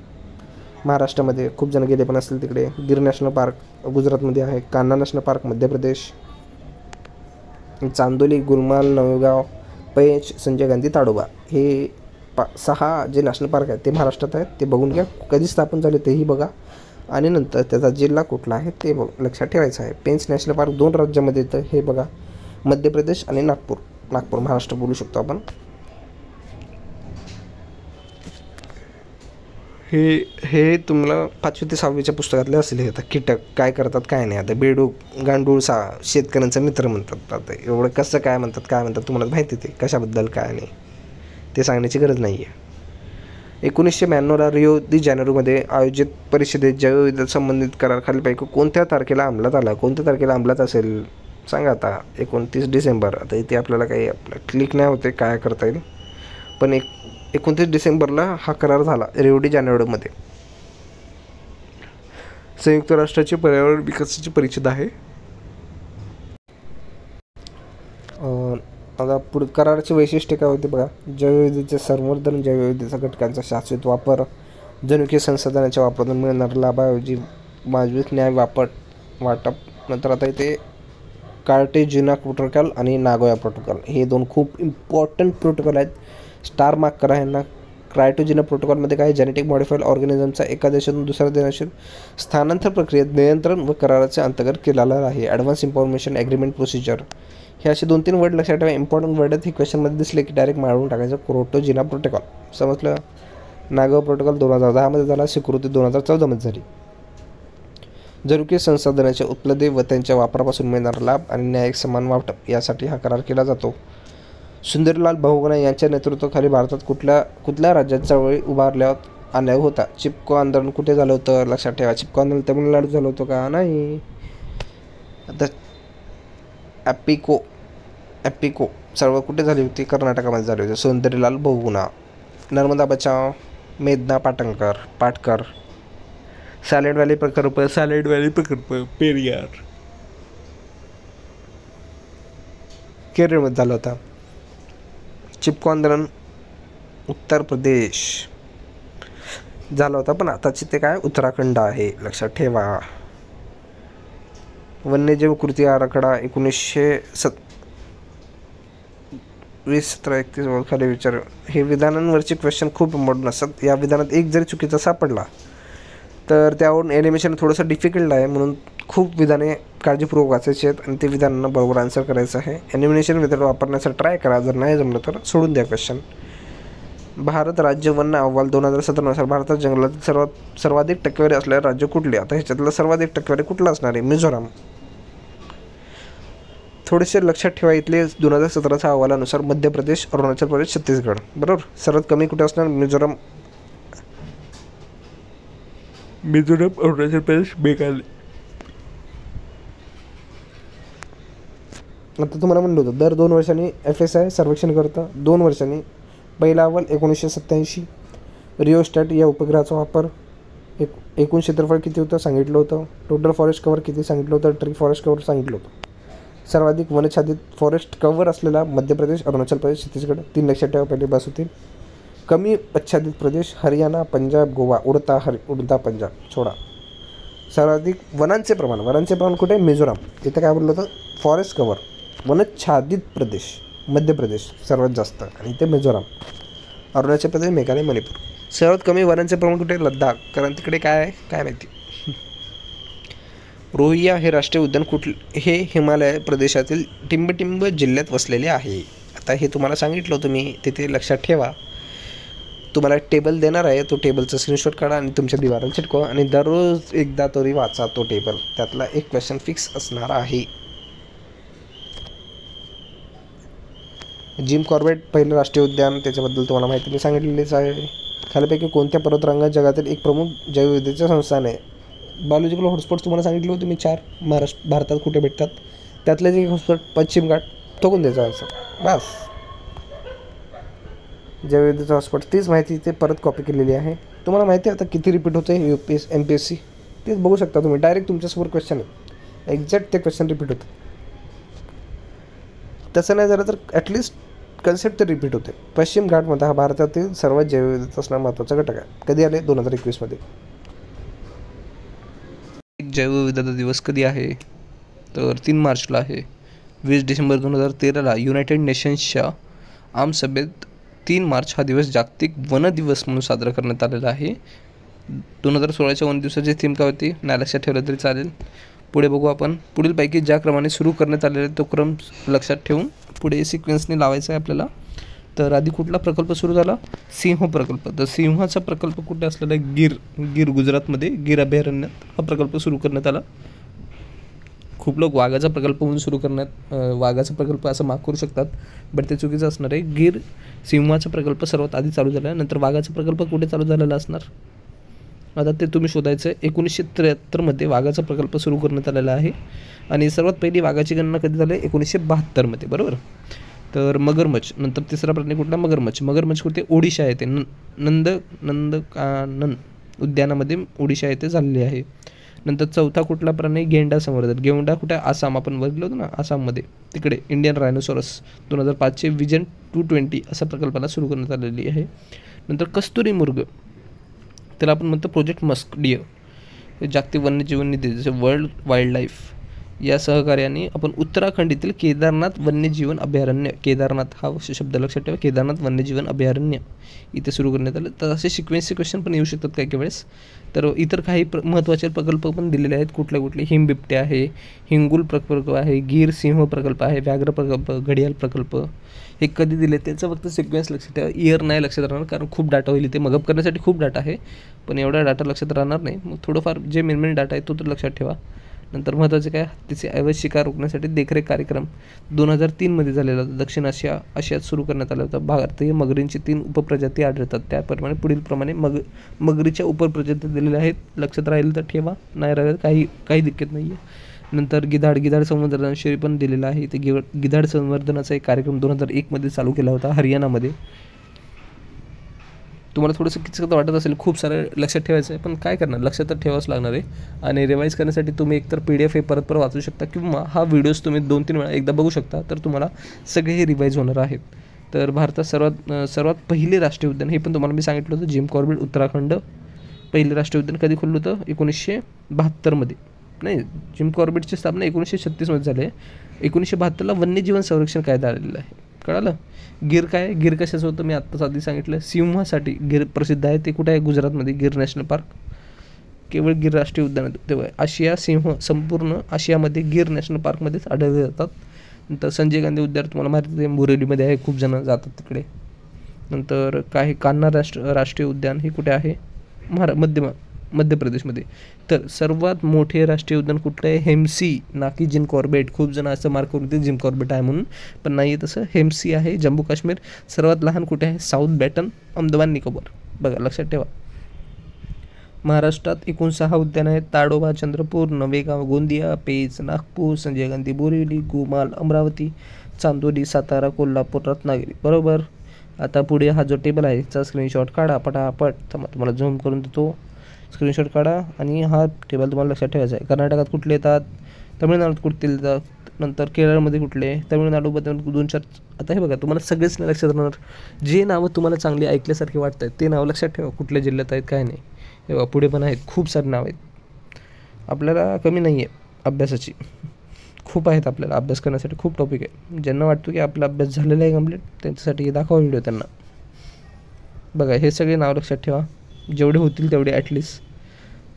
महाराष्ट्रामध्ये, खूप जण गेले पण असतील तिकडे. गिर नॅशनल पार्क गुजरातमध्ये आहे. Kanha national park Madhya Pradesh. चांदोली, गुलमाल, नवेगाव, पैंच, संजय गांधी, ताडोबा हे 6 जे नॅशनल पार्क आहेत ते महाराष्ट्रात आहेत. ते बघून घ्या, कधी स्थापन झाले तेही बघा, आणि नंतर त्याचा जिल्हा कुठला आहे ते लक्षात ठेवायचं आहे. पेंच नॅशनल पार्क 2 राज्यामध्ये येतं, हे बघा, मध्य प्रदेश आणि नागपूर महाराष्ट्र बोलू शकतो आपण. हे तुम्हाला 5वी ते 6वीच्या पुस्तकातले असेल. हे आता कीटक काय करतात काय नाही. आता बेडूक, गांडूळ, शेतकऱ्यांचा मित्र म्हणतात. आता एवढं कसं काय म्हणतात तुम्हाला माहिती ते कशाबद्दल काय नाही ते सांगण्याची गरज नाही आहे. 1992ला रिओ दी जानेरोमध्ये आयोजित परिषदेत जैवविविधता संबंधित करार खालीलपैकी कोणत्या तारखेला अंमलात आला? कोणत्या तारखेला अंमलात असेल सांगा आता. 29 डिसेंबर. आता इथे आपल्याला काही क्लिक नाही होते काय करता येईल, पण 29 डिसेंबरला हा करार झाला रिओ डी जानेरोमध्ये. संयुक्त राष्ट्राची पर्यावरण विकासाची परिषद आहे. आता पुढे कराराची वैशिष्ट्ये काय होते बघा. जैवविविधतेचे संवर्धन, जैवविविधतेच्या घटकांचा शाश्वत वापर, जनुकीय संसाधनाच्या वापरातून मिळणाऱ्या लाभाऐवजी वाजवी न्याय वाटप. नंतर आता इथे कार्टेजिना प्रोटोकॉल आणि नागोया प्रोटोकॉल हे 2 खूप इम्पॉर्टंट प्रोटोकॉल आहेत. स्टार मार्क करा ह्यांना. कार्टेजिना प्रोटोकॉलमध्ये काय, जेनेटिक मॉडिफाईड ऑर्गॅनिझमचा एका देशातून दुसऱ्या देशात स्थानांतर प्रक्रियेत नियंत्रण व कराराच्या अंतर्गत केलेला आहे. ॲडव्हान्स इन्फॉर्मेशन ॲग्रीमेंट प्रोसिजर हे असे 2-3 वर्ड लक्षात ठेवा. इम्पॉर्टंट वर्ड आहेत. हे क्वेश्चनमध्ये दिसले की डायरेक्ट मारून टाकायचं. कार्टेजिना प्रोटोकॉल समजलं. नागोया प्रोटोकॉल 2010मध्ये झाला. स्वीकृती 2014मध्ये झाली. जनुकीय संसाधनाच्या उपलब्धते व त्यांच्या वापरापासून मिळणारा लाभ आणि न्यायिक समान वाटप यासाठी हा करार केला जातो. सुंदरलाल बहुगुणा यांच्या नेतृत्वाखाली भारतात कुठल्या राज्यात चळवळी उभारल्या आल्या होता? चिपको आंदोलन कुठे झालं होतं लक्षात ठेवा. चिपको आंदोलन तमिळनाडूत झालं होतं का? नाही. आता ॲपिको चळवळ कुठे झाली होती? कर्नाटकामध्ये झाली होती. सुंदरीलाल बहुगुणा. नर्मदा बचाव, मेघना पाटकर. सायलेंट व्हॅली प्रकल्प, पेरियार केरळमध्ये झालं होता. चिपको आंदोलन उत्तर प्रदेश झालं होतं, पण आताचे ते काय उत्तराखंड आहे लक्षात ठेवा. वन्यजीव कृती आराखडा 1920-17-31 खाली विचार. हे विधानांवरचे क्वेश्चन खूप इम्पॉर्टंट असतात. या विधानात एक जरी चुकीचा सापडला तर त्यावरून एलिमिनेशन थोडंसं डिफिकल्ट आहे, म्हणून खूप विधाने काळजीपूर्वक वाचायची आहेत आणि ते विधानांना बरोबर आन्सर करायचं आहे. ॲनिमिनेशन मेथड वापरण्याचा ट्राय करा. जर नाही जमलं तर सोडून द्या क्वेश्चन. भारत राज्य वन्य अहवाल 2017नुसार भारतात जंगलातील सर्वाधिक टक्केवारी असलेले राज्य कुठले? आता ह्याच्यातलं सर्वाधिक टक्केवारी कुठलं असणार आहे? मिझोराम. थोडेसे लक्षात ठेवा. इथले 2017च्या अहवालानुसार मध्य प्रदेश, अरुणाचल प्रदेश, छत्तीसगड बरोबर. सर्वात कमी कुठे असणार? मिझोराम, अरुणाचल प्रदेश, मेघालय. आता तुम्हाला म्हणलं होतं दर 2 वर्षांनी FSI सर्वेक्षण करतं. 2 वर्षांनी. पहिला अहवाल 1987. रिओस्टॅट या उपग्रहाचा वापर. एकूण क्षेत्रफळ किती होतं सांगितलं होतं. टोटल फॉरेस्ट कव्हर किती सांगितलं होतं. ट्री फॉरेस्ट कव्हर सांगितलं होतं. सर्वाधिक वनच्छादित फॉरेस्ट कव्हर असलेला मध्य प्रदेश, अरुणाचल प्रदेश, छत्तीसगड. 3 लक्षात ठेवा पहिले बस होतील. कमी आच्छादित प्रदेश हरियाणा, पंजाब, गोवा. उडता पंजाब सोडा. सर्वाधिक वनांचे प्रमाण कुठे? मिझोराम. इथं काय बोललं होतं? Forest cover. वनच्छादित प्रदेश मध्य प्रदेश सर्वात जास्त, आणि इथे मिझोराम. अरुणाचल प्रदेश, मेघालय, मणिपूर. सर्वात कमी वनांचे प्रमाण कुठे? लडाख. कारण तिकडे काय आहे काय माहिती. रोहिया हे राष्ट्रीय उद्यान हे हिमालय प्रदेशातील टिंबटिंब जिल्ह्यात वसलेले आहे. आता हे तुम्हाला सांगितलं होतं मी, तिथे लक्षात ठेवा. तुम्हाला टेबल देणार आहे, तो टेबलचा स्क्रीनशॉट काढा आणि तुमच्या दिवाराला चिटकवा आणि दररोज एकदा तरी वाचा तो टेबल. त्यातला एक क्वेश्चन फिक्स असणार आहे. जिम कॉर्बेट पहिलं राष्ट्रीय उद्यान, त्याच्याबद्दल तुम्हाला माहिती मी सांगितलेलीच आहे. खालीपैकी कोणत्या पर्वतरांगात जगातील एक प्रमुख जैवविविधतेचे संस्थान आहे? बायोलॉजिकल हॉटस्पॉट तुम्हाला सांगितले होते मी 4 भारतात कुठे भेटतात. त्यातले जे हॉटस्पॉट पश्चिम घाट, तो कोण द्यायचा आन्सर. बस जैवविविधतेचा हॉटस्पॉट, तीच माहिती ते परत कॉपी केलेली आहे. तुम्हाला माहिती आहे आता किती रिपीट होते UPSC MPSC, तेच बघू शकता तुम्ही. डायरेक्ट तुमच्यासमोर क्वेश्चन आहे, एक्झॅक्ट ते क्वेश्चन रिपीट होते. तसं नाही झालं तर ॲटलिस्ट कन्सेप्ट तर रिपीट होते. पश्चिम घाटमध्ये हा भारतातील सर्वात जैवविविधता असणारा महत्त्वाचा घटक आहे. कधी आले? 2021 मध्ये. जैवविविधता दिवस कधी आहे? तर 3 मार्चला आहे. 20 डिसेंबर 2013ला युनायटेड नेशन्सच्या आमसभेत 3 मार्च हा दिवस जागतिक वन दिवस म्हणून साजरा करण्यात आलेला आहे. 2016च्या वन दिवसाची थीम काय होती? नाही लक्षात ठेवलं तरी चालेल. पुढे बघू आपण. पुढीलपैकी ज्या क्रमाने सुरू करण्यात आलेला तो क्रम लक्षात ठेवून पुढे सिक्वेन्सने लावायचा आहे आपल्याला. तर आधी कुठला प्रकल्प सुरू झाला? सिंह प्रकल्प. तर सिंहाचा प्रकल्प कुठे असलेला आहे? गिर गुजरातमध्ये गिर अभयारण्यात हा प्रकल्प सुरू करण्यात आला. खूप लोक वाघाचा प्रकल्प म्हणून सुरू करण्यात वाघाचा प्रकल्प असं माफ करू शकतात, बट ते चुकीचं असणार आहे. सिंहाचा प्रकल्प सर्वात आधी चालू झाला आहे, नंतर वाघाचा प्रकल्प कुठे चालू झालेला असणार आता ते तुम्ही शोधायचं आहे. 1973मध्ये वाघाचा प्रकल्प सुरू करण्यात आलेला आहे आणि सर्वात पहिली वाघाची गणना कधी झाली? 1972मध्ये, बरोबर. तर मगरमच्छ, नंतर तिसरा प्राणी कुठला? मगरमच्छ कुठे? ओडिशा येथे नंदकानन उद्यानामध्ये ओडिशा येथे झालेली आहे. नंतर चौथा कुठला प्राणी? गेंडा संवर्धन. गेंडा कुठे? आसाम, आपण बघितलं होतं ना आसाममध्ये, तिकडे. इंडियन रायनोसॉरस 2005चे विजन 220 अशा प्रकल्पाला सुरू करण्यात आलेली आहे. नंतर कस्तुरी मृग, त्याला आपण म्हणतो प्रोजेक्ट मस्क डिअर. जागतिक वन्यजीवन निधी जसे वर्ल्ड वाईल्ड लाईफ या सहकार्याने आपण उत्तराखंड येथील केदारनाथ वन्यजीवन अभयारण्य, केदारनाथ हा शब्द लक्षात ठेवा, केदारनाथ वन्यजीवन अभयारण्य इथे सुरू करण्यात आलं. तर असे सिक्वेन्सचे क्वेश्चन पण येऊ शकतात काही वेळेस. तर इतर काही महत्त्वाचे प्रकल्प पण दिलेले आहेत. कुठले? हिमबिबटे आहे, हिंगुल प्रकल्प आहे, गीर सिंह प्रकल्प आहे, व्याघ्र प्रकल्प, घडियाल प्रकल्प. हे कधी दिले त्याचं फक्त सिक्वेन्स लक्षात ठेवा. इयर नाही लक्षात राहणार, कारण खूप डाटा होईल इथे. मगअप करण्यासाठी खूप डाटा आहे, पण एवढा डाटा लक्षात राहणार नाही. मग थोडंफार जे मेन डाटा आहे तो तर लक्षात ठेवा. नंतर महत्त्वाचे काय? हत्तीचे अवैध शिकार रोखण्यासाठी देखरेख कार्यक्रम 2003मध्ये झालेला होता. दक्षिण आशियात सुरू करण्यात आला होता. भारतीय मगरींची 3 उपप्रजाती आढळतात. त्याप्रमाणे पुढीलप्रमाणे मगरीच्या उपप्रजाती दिलेल्या आहेत. लक्षात राहील तर ठेवा, नाही राहिलं काही दिक्कत नाही आहे. नंतर गिधाड संवर्धनाविषयी पण दिलेलं आहे. ते गिधाड संवर्धनाचा एक कार्यक्रम 2001मध्ये चालू केला होता हरियाणामध्ये. तुम्हाला थोडंसं किचकत वाटत असेल, खूप सारं लक्षात ठेवायचं आहे, पण काय करणार, लक्षात तर ठेवावंच लागणार आहे. आणि रिवाईज करण्यासाठी तुम्ही एकतर PDF हे परत वाचू शकता किंवा हा व्हिडिओज तुम्ही 2-3 वेळा एकदा बघू शकता, तर तुम्हाला सगळे हे रिवाईज होणार आहेत. तर भारतात सर्वात पहिले राष्ट्रीय उद्यान हे पण तुम्हाला मी सांगितलं होतं, जिम कॉर्बेट उत्तराखंड. पहिले राष्ट्रीय उद्यान कधी खुललं होतं? 1972मध्ये. नाही, जिम कॉर्बेटची स्थापना 1936मध्ये झाली आहे. 1972ला वन्यजीवन संरक्षण कायदा आलेला आहे. कळालं? गिर काय? गिर कशाचं होतं? मी आत्ताच आधी सांगितलं, सिंहासाठी गिर प्रसिद्ध आहे. ते कुठे आहे? गुजरातमध्ये गिर नॅशनल पार्क. केवळ गिर राष्ट्रीय उद्यान तेव्हा सिंह संपूर्ण आशियामध्ये गिर नॅशनल पार्कमध्येच आढळले जातात. नंतर संजय गांधी उद्यान तुम्हाला माहिती आहे, बोरेलीमध्ये आहे, खूप जण जातात तिकडे. नंतर काय? कान्हा राष्ट्रीय उद्यान हे कुठे आहे? मध्य प्रदेशमध्ये. तर सर्वात मोठे राष्ट्रीय उद्यान कुठलं आहे? हेम्सी, ना की जिम कॉर्बेट. खूप जण असं मार्क करून ते जिम कॉर्बेट आहे म्हणून, पण नाही आहे तसं. हेम्सी आहे जम्मू काश्मीर. सर्वात लहान कुठे आहे? South Button, Andaman Nicobar. बघा, लक्षात ठेवा. महाराष्ट्रात एकूण 6 उद्यान आहेत. ताडोबा, चंद्रपूर, नवेगाव, गोंदिया, पेच, नागपूर, संजय गांधी बोरिवली, गोमाल, अमरावती, चांदोली, सातारा, कोल्हापूर, रत्नागिरी. बरोबर. आता पुढे हा जो टेबल आहे त्याचा स्क्रीनशॉट काढा पटापट. तुम्हाला झूम करून देतो, स्क्रीनशॉट काढा आणि हा टेबल तुम्हाला लक्षात ठेवायचा आहे. कर्नाटकात कुठले येतात? तमिळनाडूत कुठले येतात? नंतर केरळमध्ये कुठले? तमिळनाडूमध्ये 2-4. आता हे बघा, तुम्हाला सगळेच नाही लक्षात राहणार. जे नावं तुम्हाला चांगली ऐकल्यासारखे वाटत आहेत ते नावं लक्षात ठेवा, कुठल्या जिल्ह्यात आहेत काय नाही. हे बघा, पुढे पण आहेत, खूप सारे नाव आहेत. आपल्याला कमी नाही आहे अभ्यासाची, खूप आहेत. आपल्याला अभ्यास करण्यासाठी खूप टॉपिक आहे. ज्यांना वाटतो की आपला अभ्यास झालेला आहे कंप्लीट, त्यांच्यासाठी हे दाखवा व्हिडिओ त्यांना. बघा, हे सगळे नाव लक्षात ठेवा, जेवढे होतील तेवढे ॲटलिस्ट.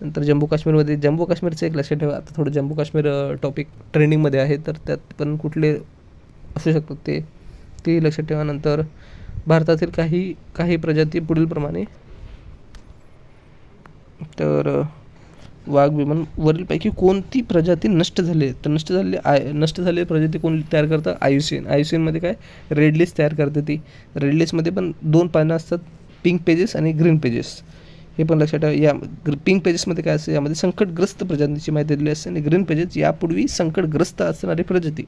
नंतर जम्मू काश्मीरचं एक लक्षात ठेवा. आता थोडं जम्मू काश्मीर टॉपिक ट्रेंडिंगमध्ये आहे, तर त्यात पण कुठले असू शकतात ते लक्षात ठेवा. नंतर भारतातील काही प्रजाती पुढीलप्रमाणे, तर वाघ विमान वरीलपैकी कोणती प्रजाती नष्ट झाली आहे? तर नष्ट झालेली प्रजाती कोण तयार करतं? आयुसीएनमध्ये काय रेड लिस्ट तयार करते ती. रेड लिस्टमध्ये पण 2 पानं असतात, पिंक पेजेस आणि ग्रीन पेजेस. हे पण लक्षात ठेवा. या पिंक पेजेसमध्ये काय असते, यामध्ये संकटग्रस्त प्रजातींची माहिती दिलेली असते आणि ग्रीन पेजेस यापूर्वी संकटग्रस्त असणारी प्रजाती,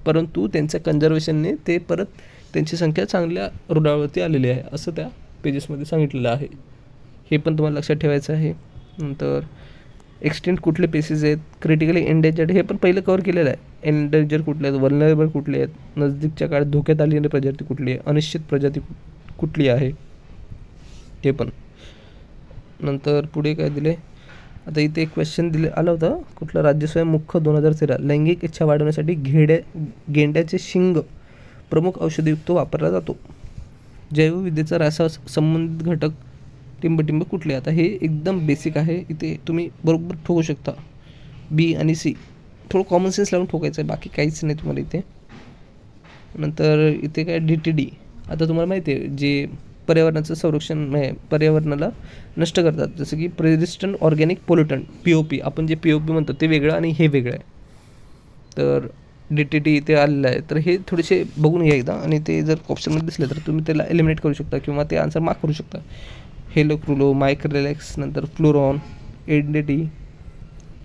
परंतु त्यांच्या कन्झर्वेशनने ते परत त्यांची संख्या चांगल्या रुळावरती आलेली आहे असं त्या पेजेसमध्ये सांगितलेलं आहे. हे पण तुम्हाला लक्षात ठेवायचं आहे. नंतर एक्सटेंट कुठले पेसेस आहेत, क्रिटिकली एंडेंजर्ड हे पण पहिलं कव्हर केलेलं आहे. एंडेंजर कुठले आहेत, वल्नरेबल कुठले आहेत, नजदीकच्या काळात धोक्यात आलेली प्रजाती कुठली आहे, अनिश्चित प्रजाती कुठली आहे हे पण. नंतर पुढे काय दिले, आता इथे एक क्वेश्चन आलं होतं, कुठलं राज्य स्वयंमुख 2013. लैंगिक इच्छा वाढवण्यासाठी गेंड्याचे शिंग प्रमुख औषधयुक्त वापरला जातो. जैवविद्येचा रासास संबंधित घटक टिंबटिंब कुठले? आता हे एकदम बेसिक आहे, इथे तुम्ही बरोबर ठोकू शकता. बी आणि सी. थोडं कॉमन सेन्स लावून ठोकायचं आहे, बाकी काहीच नाही तुम्हाला इथे. नंतर इथे काय DTD. आता तुम्हाला माहिती आहे जे पर्यावरणाचं संरक्षण पर्यावरणाला नष्ट करतात, जसं की रेझिस्टंट ऑर्गॅनिक पोल्युटंट POP. आपण जे POP म्हणतो ते वेगळं आणि हे वेगळं आहे. तर DTD इथे आलेलं आहे. तर हे थोडेसे बघून घ्या एकदा, आणि ते जर ऑप्शनमध्ये दिसले तर तुम्ही त्याला एलिमिनेट करू शकता किंवा ते आन्सर मार्क करू शकता. हेलोक्रुलो, मायक्रोलेक्स, नंतर फ्लोरॉन, एडनेटी.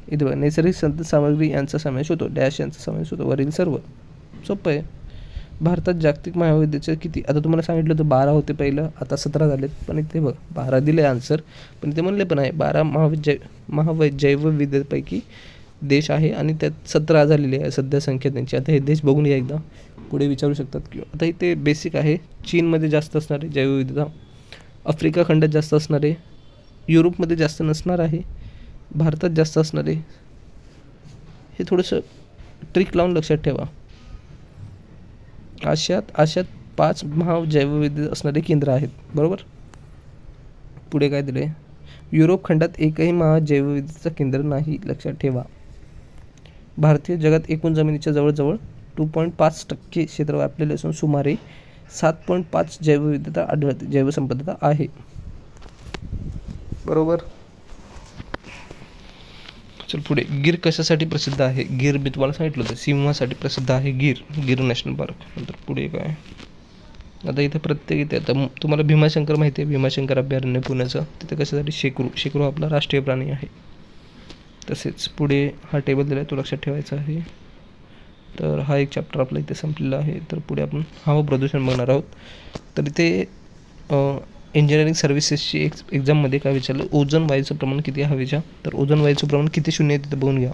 इथे बघा नैसर्गिक सामग्री यांचा समावेश होतो, डॅश यांचा समावेश होतो. वरील सर्व सोपं आहे. भारतात जागतिक महाविद्यालयाचे किती? आता तुम्हाला सांगितलं होतं 12 होते पहिलं, आता 17 झालेत. पण इथे बघ 12 दिले आन्सर, पण इथे म्हणले पण आहे 12 जैवविद्येपैकी देश आहे आणि त्यात 17 झालेले आहे सध्या संख्या त्यांची. आता हे देश बघून या एकदा, पुढे विचारू शकतात. किंवा आता इथे बेसिक आहे, चीनमध्ये जास्त असणार आहे जैवविविधता, आफ्रिका खंडात जास्त असणार आहे, युरोपमध्ये जास्त नसणार आहे, भारतात जास्त असणार आहे. हे थोडंसं ट्रिक लावून लक्षात ठेवा. आशियात 5 जैवविविधता असणारे केंद्र आहेत, बरोबर. पुढे काय दिले, युरोप खंडात एकही जैवविविधतेचं केंद्र नाही, लक्षात ठेवा. भारतीय जगात एकूण जमिनीच्या जवळजवळ 2.5% क्षेत्र व्यापलेले असून सुमारे 7.5 जैवविविधता आढळते, जैवसंपदा आहे, बरोबर. चल पुढे, गिर कशासाठी प्रसिद्ध आहे? गिर मी तुम्हाला सांगितलं होतं सिंहासाठी प्रसिद्ध आहे गिर नॅशनल पार्क. नंतर पुढे काय, आता इथे प्रत्येक इथे आता तुम्हाला भीमाशंकर माहिती आहे, भीमाशंकर अभयारण्य पुण्याचं, तिथे कशासाठी शेकरू आपला राष्ट्रीय प्राणी आहे. तसेच पुढे हा टेबल दिला आहे, तो लक्षात ठेवायचा आहे. तर हा एक चॅप्टर आपला इथे संपलेला आहे. तर पुढे आपण हवा प्रदूषण बघणार आहोत. तर इथे इंजिनिअरिंग सर्व्हिसेसची एक्झाममध्ये काय विचारलं, ओझोन वायूचं प्रमाण किती आहे हवेच्या? तर ओझोन वायूचं प्रमाण किती शून्य आहे तिथं बघून घ्या,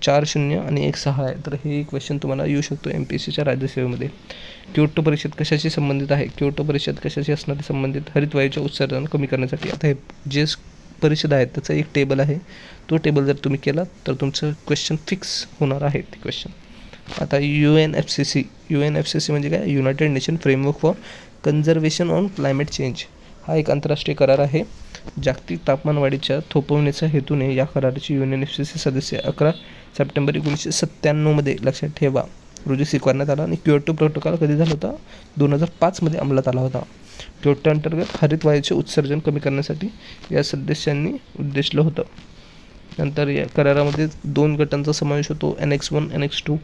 4 0 आणि 1 6 आहे. तर हे क्वेश्चन तुम्हाला येऊ शकतो MPSCच्या राज्यसेवेमध्ये. क्योटो परिषद कशाशी संबंधित आहे? क्योटो परिषद कशाशी असणारी संबंधित? हरित वायूच्या उत्सर्जन कमी करण्यासाठी. आता हे जे परिषद आहेत त्याचा एक टेबल आहे, तो टेबल जर तुम्ही केला तर तुमचं क्वेश्चन फिक्स होणार आहे ते क्वेश्चन. आता UNFCCC म्हणजे काय, United nation framework for conservation on climate change. हा एक आंतरराष्ट्रीय करार आहे. जागतिक तापमानवाढीच्या थोपवण्याच्या हेतूने या कराराची UNFCCC सदस्य 11 सप्टेंबर 1997 लक्षात ठेवा रोजी स्वीकारण्यात आला. आणि क्योटो प्रोटोकॉल कधी झाला होता? 2005 अंमलात आला होता. क्योटो अंतर्गत हरित वायूचे उत्सर्जन कमी करण्यासाठी या सदस्यांनी उद्देशलं होतं. नंतर या करारामध्ये 2 गटांचा समावेश होतो, Annex 1 Annex 2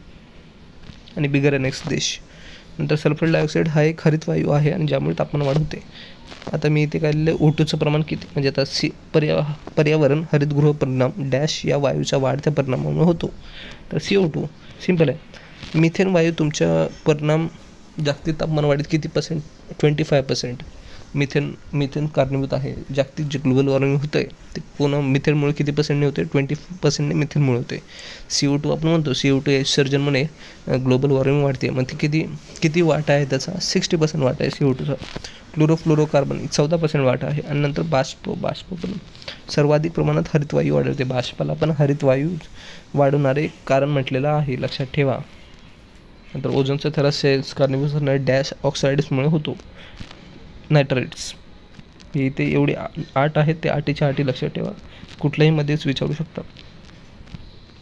आणि बिगर Annex देश. नंतर सल्फर डायऑक्साईड हा एक हरित वायू आहे आणि ज्यामुळे तापमान वाढ होते. आता मी इथे काढलेलं O2चं प्रमाण किती, म्हणजे आता पर्यावरण हरितगृह परिणाम डॅश या वायूच्या वाढत्या परिणामामुळे होतो. तर CO2 सिंपल आहे. मिथेन वायू तुमच्या परिणाम जागतिक तापमान वाढीत किती %? 25%. मिथेन कारणीभूत आहे. जागतिक जे ग्लोबल वॉर्मिंग होतं आहे ते पूर्ण मिथेनमुळे किती % होते? 20% मिथेनमुळे होते. CO2 आपण म्हणतो CO2 उत्सर्जनमुळे ग्लोबल वॉर्मिंग वाढते. मग ती किती वाटा आहे त्याचा? 60% वाटा आहे CO2चा. क्लोरोफ्लोरोकार्बन 14% वाटा आहे. आणि नंतर बाष्प पण सर्वाधिक प्रमाणात हरितवायू वाढवते. बाष्पाला पण हरितवायू वाढवणारे कारण म्हटलेलं आहे, लक्षात ठेवा. नंतर ओझोनचा थरार सेल्स कारणीभूत असणारे डॅश ऑक्साईड्समुळे होतो, नायट्रेट्स. हे इथे एवढे 8 आहेत, ते 8च्या 8 लक्षात ठेवा, कुठल्याही मध्येच विचारू शकता.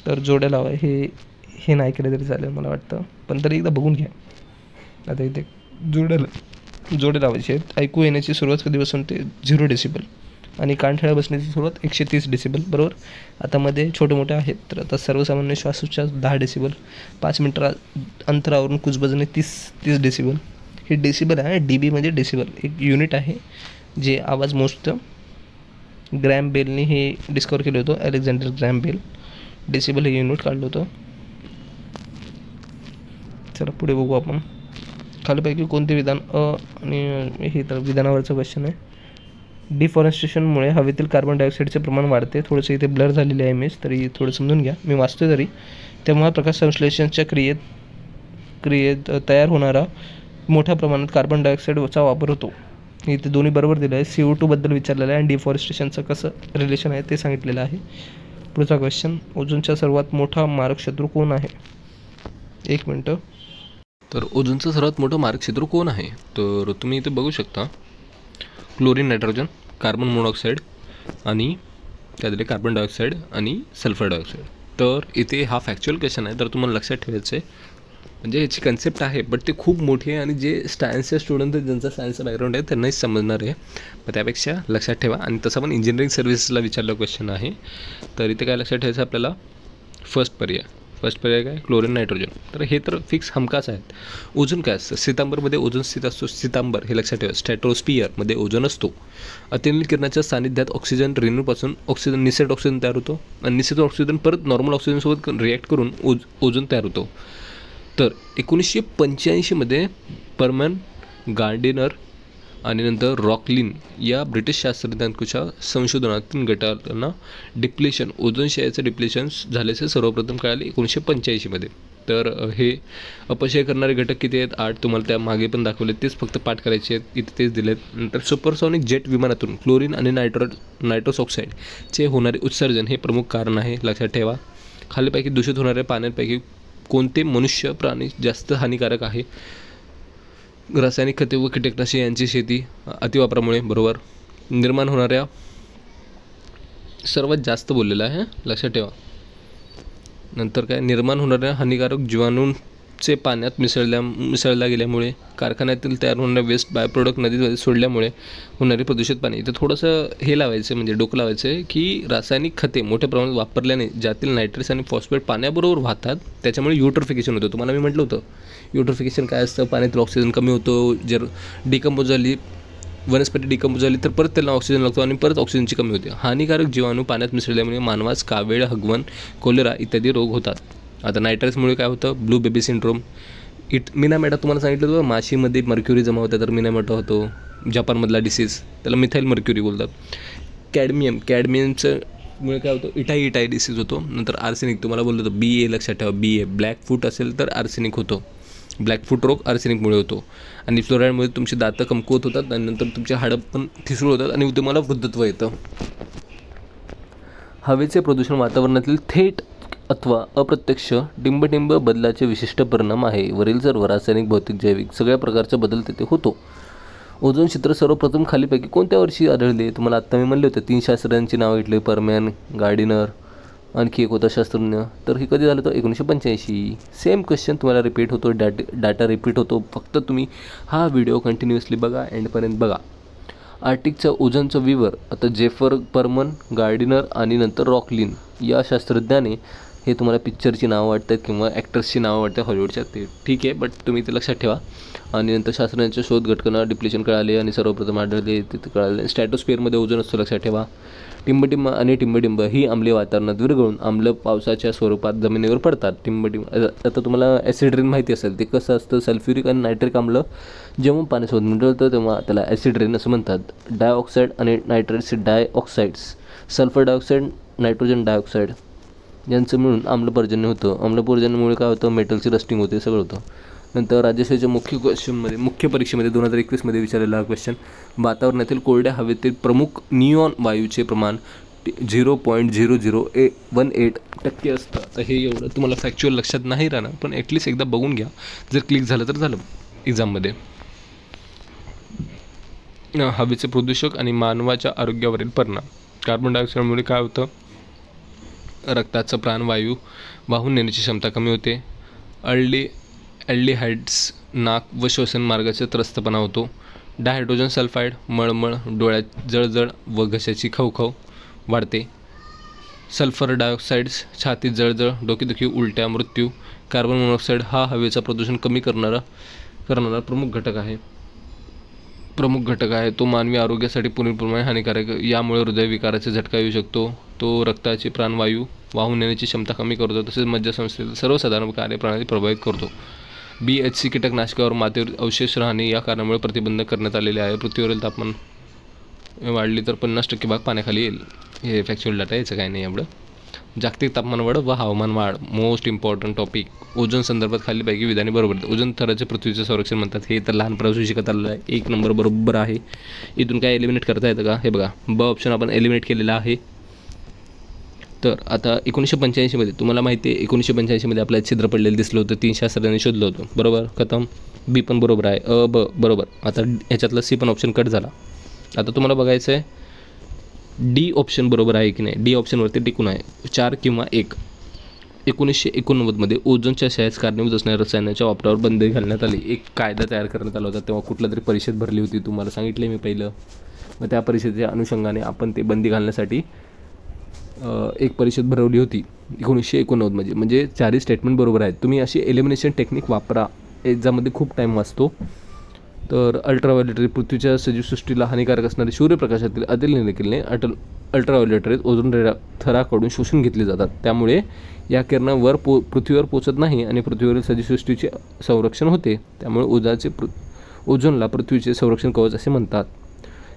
तर जोड्या लावा, हे नाही केलं तरी चालेल मला वाटतं, पण तरी एकदा बघून घ्या. आता इथे जोड्याला जोडे लावायचे आहेत. ऐकू येण्याची सुरुवात कधीपासून ते 0 डेसिबल आणि कानठळ्या बसण्याची सुरुवात 130 डेसिबल बरोबर. आता मध्ये छोटे मोठे आहेत. तर आता सर्वसामान्य श्वासोच्छ्वास 10 डेसिबल, 5 मिनिटं अंतरावरून कुजबजणे 30 डेसिबल. हे डेसिबल आहे. DB म्हणजे डेसिबल एक युनिट आहे जे आवाज मोजतं. ग्रॅम बेलने हे डिस्कवर केलं होतं, अलेक्झांडर ग्रॅम बेल. डेसिबल हे युनिट काढलं होतं. चला पुढे बघू आपण. खालीपैकी कोणते विधान आणि हे तर विधानावरचं क्वेश्चन आहे. डिफॉरेस्टेशनमुळे हवेतील कार्बन डायऑक्साईडचे प्रमाण वाढते. थोडंसं इथे ब्लर झालेली आहे इमेज, तरी थोडं समजून घ्या, मी वाचतो तरी. तेव्हा प्रकाश संश्लेषणाच्या क्रियेत तयार होणारा मोठ्या प्रमाणात कार्बन डायऑक्साईडचा वापर होतो. इथे दोन्ही बरोबर दिलं आहे. CO2 बद्दल विचारलेलं आहे आणि डिफॉरेस्टेशनचं कसं रिलेशन आहे ते सांगितलेलं आहे. पुढचा क्वेश्चन, ओझोनचा सर्वात मोठा मारक शत्रू कोण आहे? 1 मिनटं. तर ओझोनचा सर्वात मोठा मारक शत्रू कोण आहे? तर तुम्ही इथे बघू शकता, क्लोरीन, नायट्रोजन, कार्बन मोनॉक्साईड आणि त्यातले कार्बन डायऑक्साईड आणि सल्फर डायऑक्साईड. तर इथे हा फॅक्च्युअल क्वेश्चन आहे, तर तुम्हाला लक्षात ठेवायचं आहे. म्हणजे याची कन्सेप्ट आहे बट ते खूप मोठी आहे आणि जे सायन्सचे स्टुडंट आहेत, ज्यांचा सायन्सचा बॅकग्राऊंड आहे, त्यांनाही समजणार आहे. पण त्यापेक्षा लक्षात ठेवा. आणि तसं पण इंजिनिअरिंग सर्व्हिसेसला विचारलं क्वेश्चन आहे. तर इथे काय लक्षात ठेवायचं आपल्याला? फर्स्ट पर्याय काय? Chlorine, nitrogen. तर हे तर फिक्स हमखास आहेत. ओझोन काय असतं? सितांबरमध्ये ओझोन स्थित असतो. सितांबर हे लक्षात ठेवा. स्ट्रॅटोस्फिअरमध्ये ओझोन असतो. अतिनील किरणाच्या सानिध्यात ऑक्सिजन रेणूपासून निषेध ऑक्सिजन तयार होतो आणि निषेध ऑक्सिजन परत नॉर्मल ऑक्सिजनसोबत रिॲक्ट करून ओझोन तयार होतो. तर 1985मध्ये परमन, गार्डिनर आणि नंतर रॉकलिन या ब्रिटिश शास्त्रज्ञांच्या संशोधनातून गटांना ओझोन क्षयाचं डिप्लेशन झाल्याचे सर्वप्रथम कळाले 1985मध्ये. तर हे अपक्षय करणारे घटक किती आहेत? 8. तुम्हाला त्या मागे पण दाखवले, तेच फक्त पाठ करायचे आहेत, इथे तेच दिलेत. नंतर सुपरसॉनिक जेट विमानातून क्लोरीन आणि नायट्रोस ऑक्साईडचे होणारे उत्सर्जन हे प्रमुख कारण आहे, लक्षात ठेवा. खालीपैकी दूषित होणाऱ्या पाण्यापैकी कोणते मनुष्य प्राणी जास्त हानिकारक आहे? रासायनिक खते व कीटकनाशके यांची शेती अतिवापरामुळे, बरोबर. निर्माण होणाऱ्या सर्वात जास्त बोललेलं आहे, लक्षात ठेवा. नंतर काय? निर्माण होणाऱ्या हानिकारक जीवाणूंचे पाण्यात मिसळल्या गेल्यामुळे, कारखान्यातील तयार होणाऱ्या वेस्ट बाय प्रोडक्ट नदीमध्ये सोडल्यामुळे होणारे प्रदूषित पाणी. इथं थोडंसं हे लावायचं, म्हणजे डोकं लावायचं आहे की रासायनिक खते मोठ्या प्रमाणात वापरल्याने ज्यातील नायट्रेट्स आणि फॉस्फेट पाण्याबरोबर वाहतात, त्याच्यामुळे युट्रोफिकेशन होतं. तुम्हाला मी म्हटलं होतं युट्रोफिकेशन काय असतं? पाण्यातील ऑक्सिजन कमी होतो. जर डिकंपोज झाली, वनस्पती डिकंपोज झाली तर परत त्याला ऑक्सिजन लागतो आणि परत ऑक्सिजनची कमी होते. हानिकारक जीवाणू पाण्यात मिसळल्यामुळे मानवास कावेळ, हगवण, कोलेरा इत्यादी रोग होतात. आता नायट्रेट्समुळे काय होतं? Blue baby syndrome. मिनामॅटा तुम्हाला सांगितलं होतं, माशीमध्ये मर्क्युरी जमा होता तर मिनामॅटा होतो. जपानमधला डिसीज, त्याला मिथाईल मर्क्युरी बोलतात. कॅडमियमचं मुळे काय होतं? इटाई डिसीज होतो. नंतर आर्सेनिक तुम्हाला बोललं होतं, BA लक्षात ठेवा. BA ब्लॅक फूट असेल तर आर्सेनिक होतो. ब्लॅक फूट रोग आर्सेनिकमुळे होतो. आणि फ्लोराईडमुळे तुमची दातं कमकुवत होतात आणि नंतर तुमचे हाडं पण ठिसूळ होतात आणि तुम्हाला वृद्धत्व येतं. हवेचे प्रदूषण वातावरणातील थेट अथवा अप्रत्यक्ष टिंबटिंब बदलाचे विशिष्ट परिणाम आहे. वरील सर्व रासायनिक, भौतिक, जैविक सगळ्या प्रकारचा बदल तेथे होतो. ओझोन क्षेत्र सर्वप्रथम खालीपैकी कोणत्या वर्षी आढळले? तुम्हाला आत्ता मी म्हणले होते 3 शास्त्रज्ञांची नावं घेतली, परमॅन, गार्डिनर, आणखी एक होता शास्त्रज्ञ. तर हे कधी झालं होतं? 1985. सेम क्वेश्चन तुम्हाला रिपीट होतो, डाटा रिपीट होतो. फक्त तुम्ही हा व्हिडिओ कंटिन्युअसली बघा, एंडपर्यंत बघा. आर्टिकच्या ओझोनचं विवर, आता जेफर परमन, गार्डिनर आणि नंतर रॉकलिन या शास्त्रज्ञाने, हे तुम्हाला पिक्चरची नावं वाटतात किंवा ॲक्टर्सची नावं वाटतात हॉलिवूडच्या, ते ठीक आहे, बट तुम्ही ते लक्षात ठेवा. आणि नंतर शास्त्रज्ञांच्या शोध घटकांना डिप्लेशन कळाले आणि सर्वप्रथम आढळले तिथे कळाले. स्ट्रॅटोस्फिअरमध्ये ओझोन असतो, लक्षात ठेवा. टिंबटिंब ही आम्लीय वातावरणात विरघळून आम्ल पावसाच्या स्वरूपात जमिनीवर पडतात. आता तुम्हाला ॲसिड रेन माहिती असेल, ते कसं असतं? सल्फ्युरिक आणि नायट्रिक आम्ल जेव्हा पाण्यासोबत मिळतं तेव्हा त्याला ॲसिड रेन असं म्हणतात. डायऑक्साईड आणि nitrates dioxides, sulphur dioxide, nitrogen dioxide यांचं मिळून आम्लपर्जन्य होतं. आम्लपर्जन्यामुळे काय होतं? मेटलची रस्टिंग होते, सगळं होतं. नंतर राज्यसेवेच्या मुख्य परीक्षेमध्ये 2021मध्ये विचारलेला हा क्वेश्चन, वातावरणातील कोरड्या हवेतील प्रमुख निऑन वायूचे प्रमाण 0.0018% असतं. तर हे एवढं तुम्हाला फॅक्च्युअल लक्षात नाही राहणार, पण ॲटलिस्ट एकदा बघून घ्या. जर क्लिक झालं तर झालं एक्झाममध्ये. हवेचे प्रदूषक आणि मानवाच्या आरोग्यावरील परिणाम. कार्बन डायऑक्साईडमुळे काय होतं? रक्ताचं प्राणवायू वाहून नेण्याची क्षमता कमी होते. ॲल्डिहाइड्स नाक व श्वसन मार्गाचा त्रस्तपणा होतो. डायहायड्रोजन सल्फाईड, मळमळ, डोळ्यात जळजळ व घशाची खवखव वाढते. सल्फर डायऑक्साईड्स, छातीत जळजळ, डोकेदुखी, उलट्या, मृत्यू. कार्बन मोनॉक्साईड हा हवेचा प्रदूषण कमी करणारा प्रमुख घटक आहे. तो मानवी आरोग्यासाठी पूर्णपणे हानिकारक. यामुळे हृदयविकाराचा झटका येऊ शकतो. तो रक्ताचे प्राणवायू वाहून नेण्याची क्षमता कमी करतो. तसेच मज्जासंस्थेतील सर्वसाधारण कार्यप्रणाली प्रभावित करतो. BHC कीटकनाशकावर मातीवर अवशेष राहणे या कारणामुळे प्रतिबंध करण्यात आलेले आहे. पृथ्वीवरील तापमान वाढली तर 50% भाग पाण्याखाली येईल. हे फॅक्च्युअल डाटा, याचं काही नाही एवढं. जागतिक तापमान वाढ व हवामान वाढ, मोस्ट इम्पॉर्टंट टॉपिक. ओझोन संदर्भात खालीलपैकी विधाने बरोबर आहेत. ओझोन थराचे पृथ्वीचे संरक्षण म्हणतात. हे तर लहानपणापासून शिकत आलेलं आहे. 1 नंबर बरोबर आहे. इथून काय एलिमिनेट करता येतं का? हे बघा, ब ऑप्शन आपण एलिमिनेट केलेला आहे. तर आता 1985 तुम्हाला माहिती आहे, 1985 आपल्याला छिद्र पडलेलं दिसलं होतं. 3 शास्त्रज्ञांनी शोधलं होतं. बरोबर, खतम. बी पण बरोबर आहे. ब बरोबर. आता ह्याच्यातलं सी पण ऑप्शन कट झाला. आता तुम्हाला बघायचं आहे डी ऑप्शन बरोबर आहे की नाही. डी ऑप्शनवरती टिकून आहे. 4 किंवा 1. 1989 ओझोनच्या क्षयास कारणीभूत असणाऱ्या रसायनाच्या वापरावर बंदी घालण्यात आली. एक कायदा तयार करण्यात आला होता. तेव्हा कुठला तरी परिषद भरली होती, तुम्हाला सांगितले मी पहिलं. मग त्या परिषदेच्या अनुषंगाने आपण ते बंदी घालण्यासाठी एक परिषद भरवली होती 1989 म्हणजे 4 स्टेटमेंट बरोबर आहेत. तुम्ही अशी एलिमिनेशन टेक्निक वापरा, याच्यामध्ये खूप टाईम वाचतो. तर अल्ट्राव्हायोलेट रे पृथ्वीच्या सजीवसृष्टीला हानिकारक असणारे सूर्यप्रकाशातील अतिनील अल्ट्राव्हायोलेट रेज ओझोन थराकडून शोषून घेतले जातात. त्यामुळे या किरणावर पृथ्वीवर पोचत नाही आणि पृथ्वीवरील सजीवसृष्टीचे संरक्षण होते. त्यामुळे ओझोनला पृथ्वीचे संरक्षण कवच असे म्हणतात.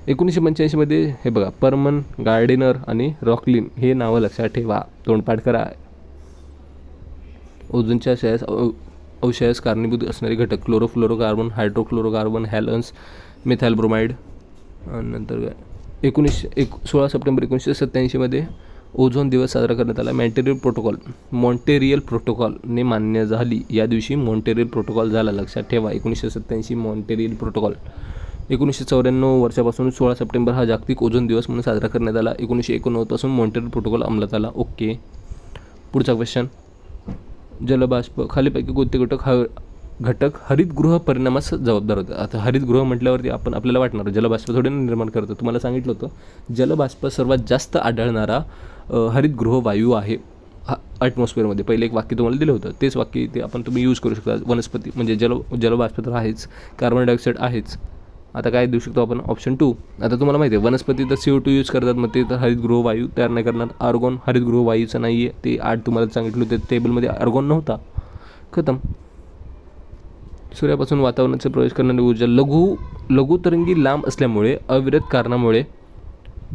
1985 हे बघा, परमन, गार्डिनर आणि रॉकलिन हे नावं लक्षात ठेवा, तोंडपाठ करा. ओझोनच्या अवक्षयास कारणीभूत असणारे घटक: क्लोरोफ्लोरोकार्बन, हायड्रोक्लोरोकार्बन, हॅलन्स, मिथाइल ब्रोमाइड. नंतर काय 16 सप्टेंबर 1987 ओझोन दिवस साजरा करण्यात आला. मॉन्टेरियल प्रोटोकॉलने मान्य झाली. या दिवशी मॉन्टेरियल प्रोटोकॉल झाला, लक्षात ठेवा. 1987 मॉन्टेरियल प्रोटोकॉल. 1994 वर्षापासून 16 सप्टेंबर हा जागतिक ओझोन दिवस म्हणून साजरा करण्यात आला. 1989 पासून मॉन्टेरियल प्रोटोकॉल अंमलात आला. ओके. पुढचा क्वेश्चन, जलबाष्प खालीपैकी कोणते घटक हरितगृह परिणामास जबाबदार होते. आता हरितगृह म्हटल्यावरती आपल्याला वाटणार जलबाष्प थोडे निर्माण करतं. तुम्हाला सांगितलं होतं जलबाष्प सर्वात जास्त आढळणारा हरितगृह वायू आहे ॲटमॉस्फिअरमध्ये. पहिले एक वाक्य तुम्हाला दिलं होतं, तेच वाक्य ते तुम्ही यूज करू शकता. वनस्पती म्हणजे जलबाष्प तर आहेच, कार्बन डायऑक्साईड आहेच. आता काय देऊ शकतो आपण? ऑप्शन 2. आता तुम्हाला माहिती आहे वनस्पती तर CO2 यूज करतात, मग ते तर हरितगृह वायू तयार नाही करणार. आर्गॉन हरितगृह वायूचं नाही आहे, ते 8 तुम्हाला सांगितलं होतं टेबलमध्ये आर्गॉन नव्हता. खतम. सूर्यापासून वातावरणाचा प्रवेश करणारी ऊर्जा लघुतरंगी लांब असल्यामुळे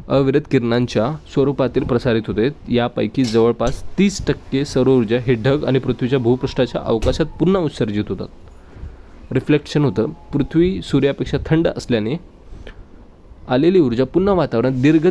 अविरत किरणांच्या स्वरूपातील प्रसारित होते. यापैकी जवळपास 30% सौर ऊर्जा हे ढग आणि पृथ्वीच्या भूपृष्ठाच्या अवकाशात पुन्हा उत्सर्जित होतात. रिफ्लेक्शन होतं. पृथ्वी सूर्यापेक्षा थंड असल्याने आलेली ऊर्जा पुन्हा वातावरणात दीर्घ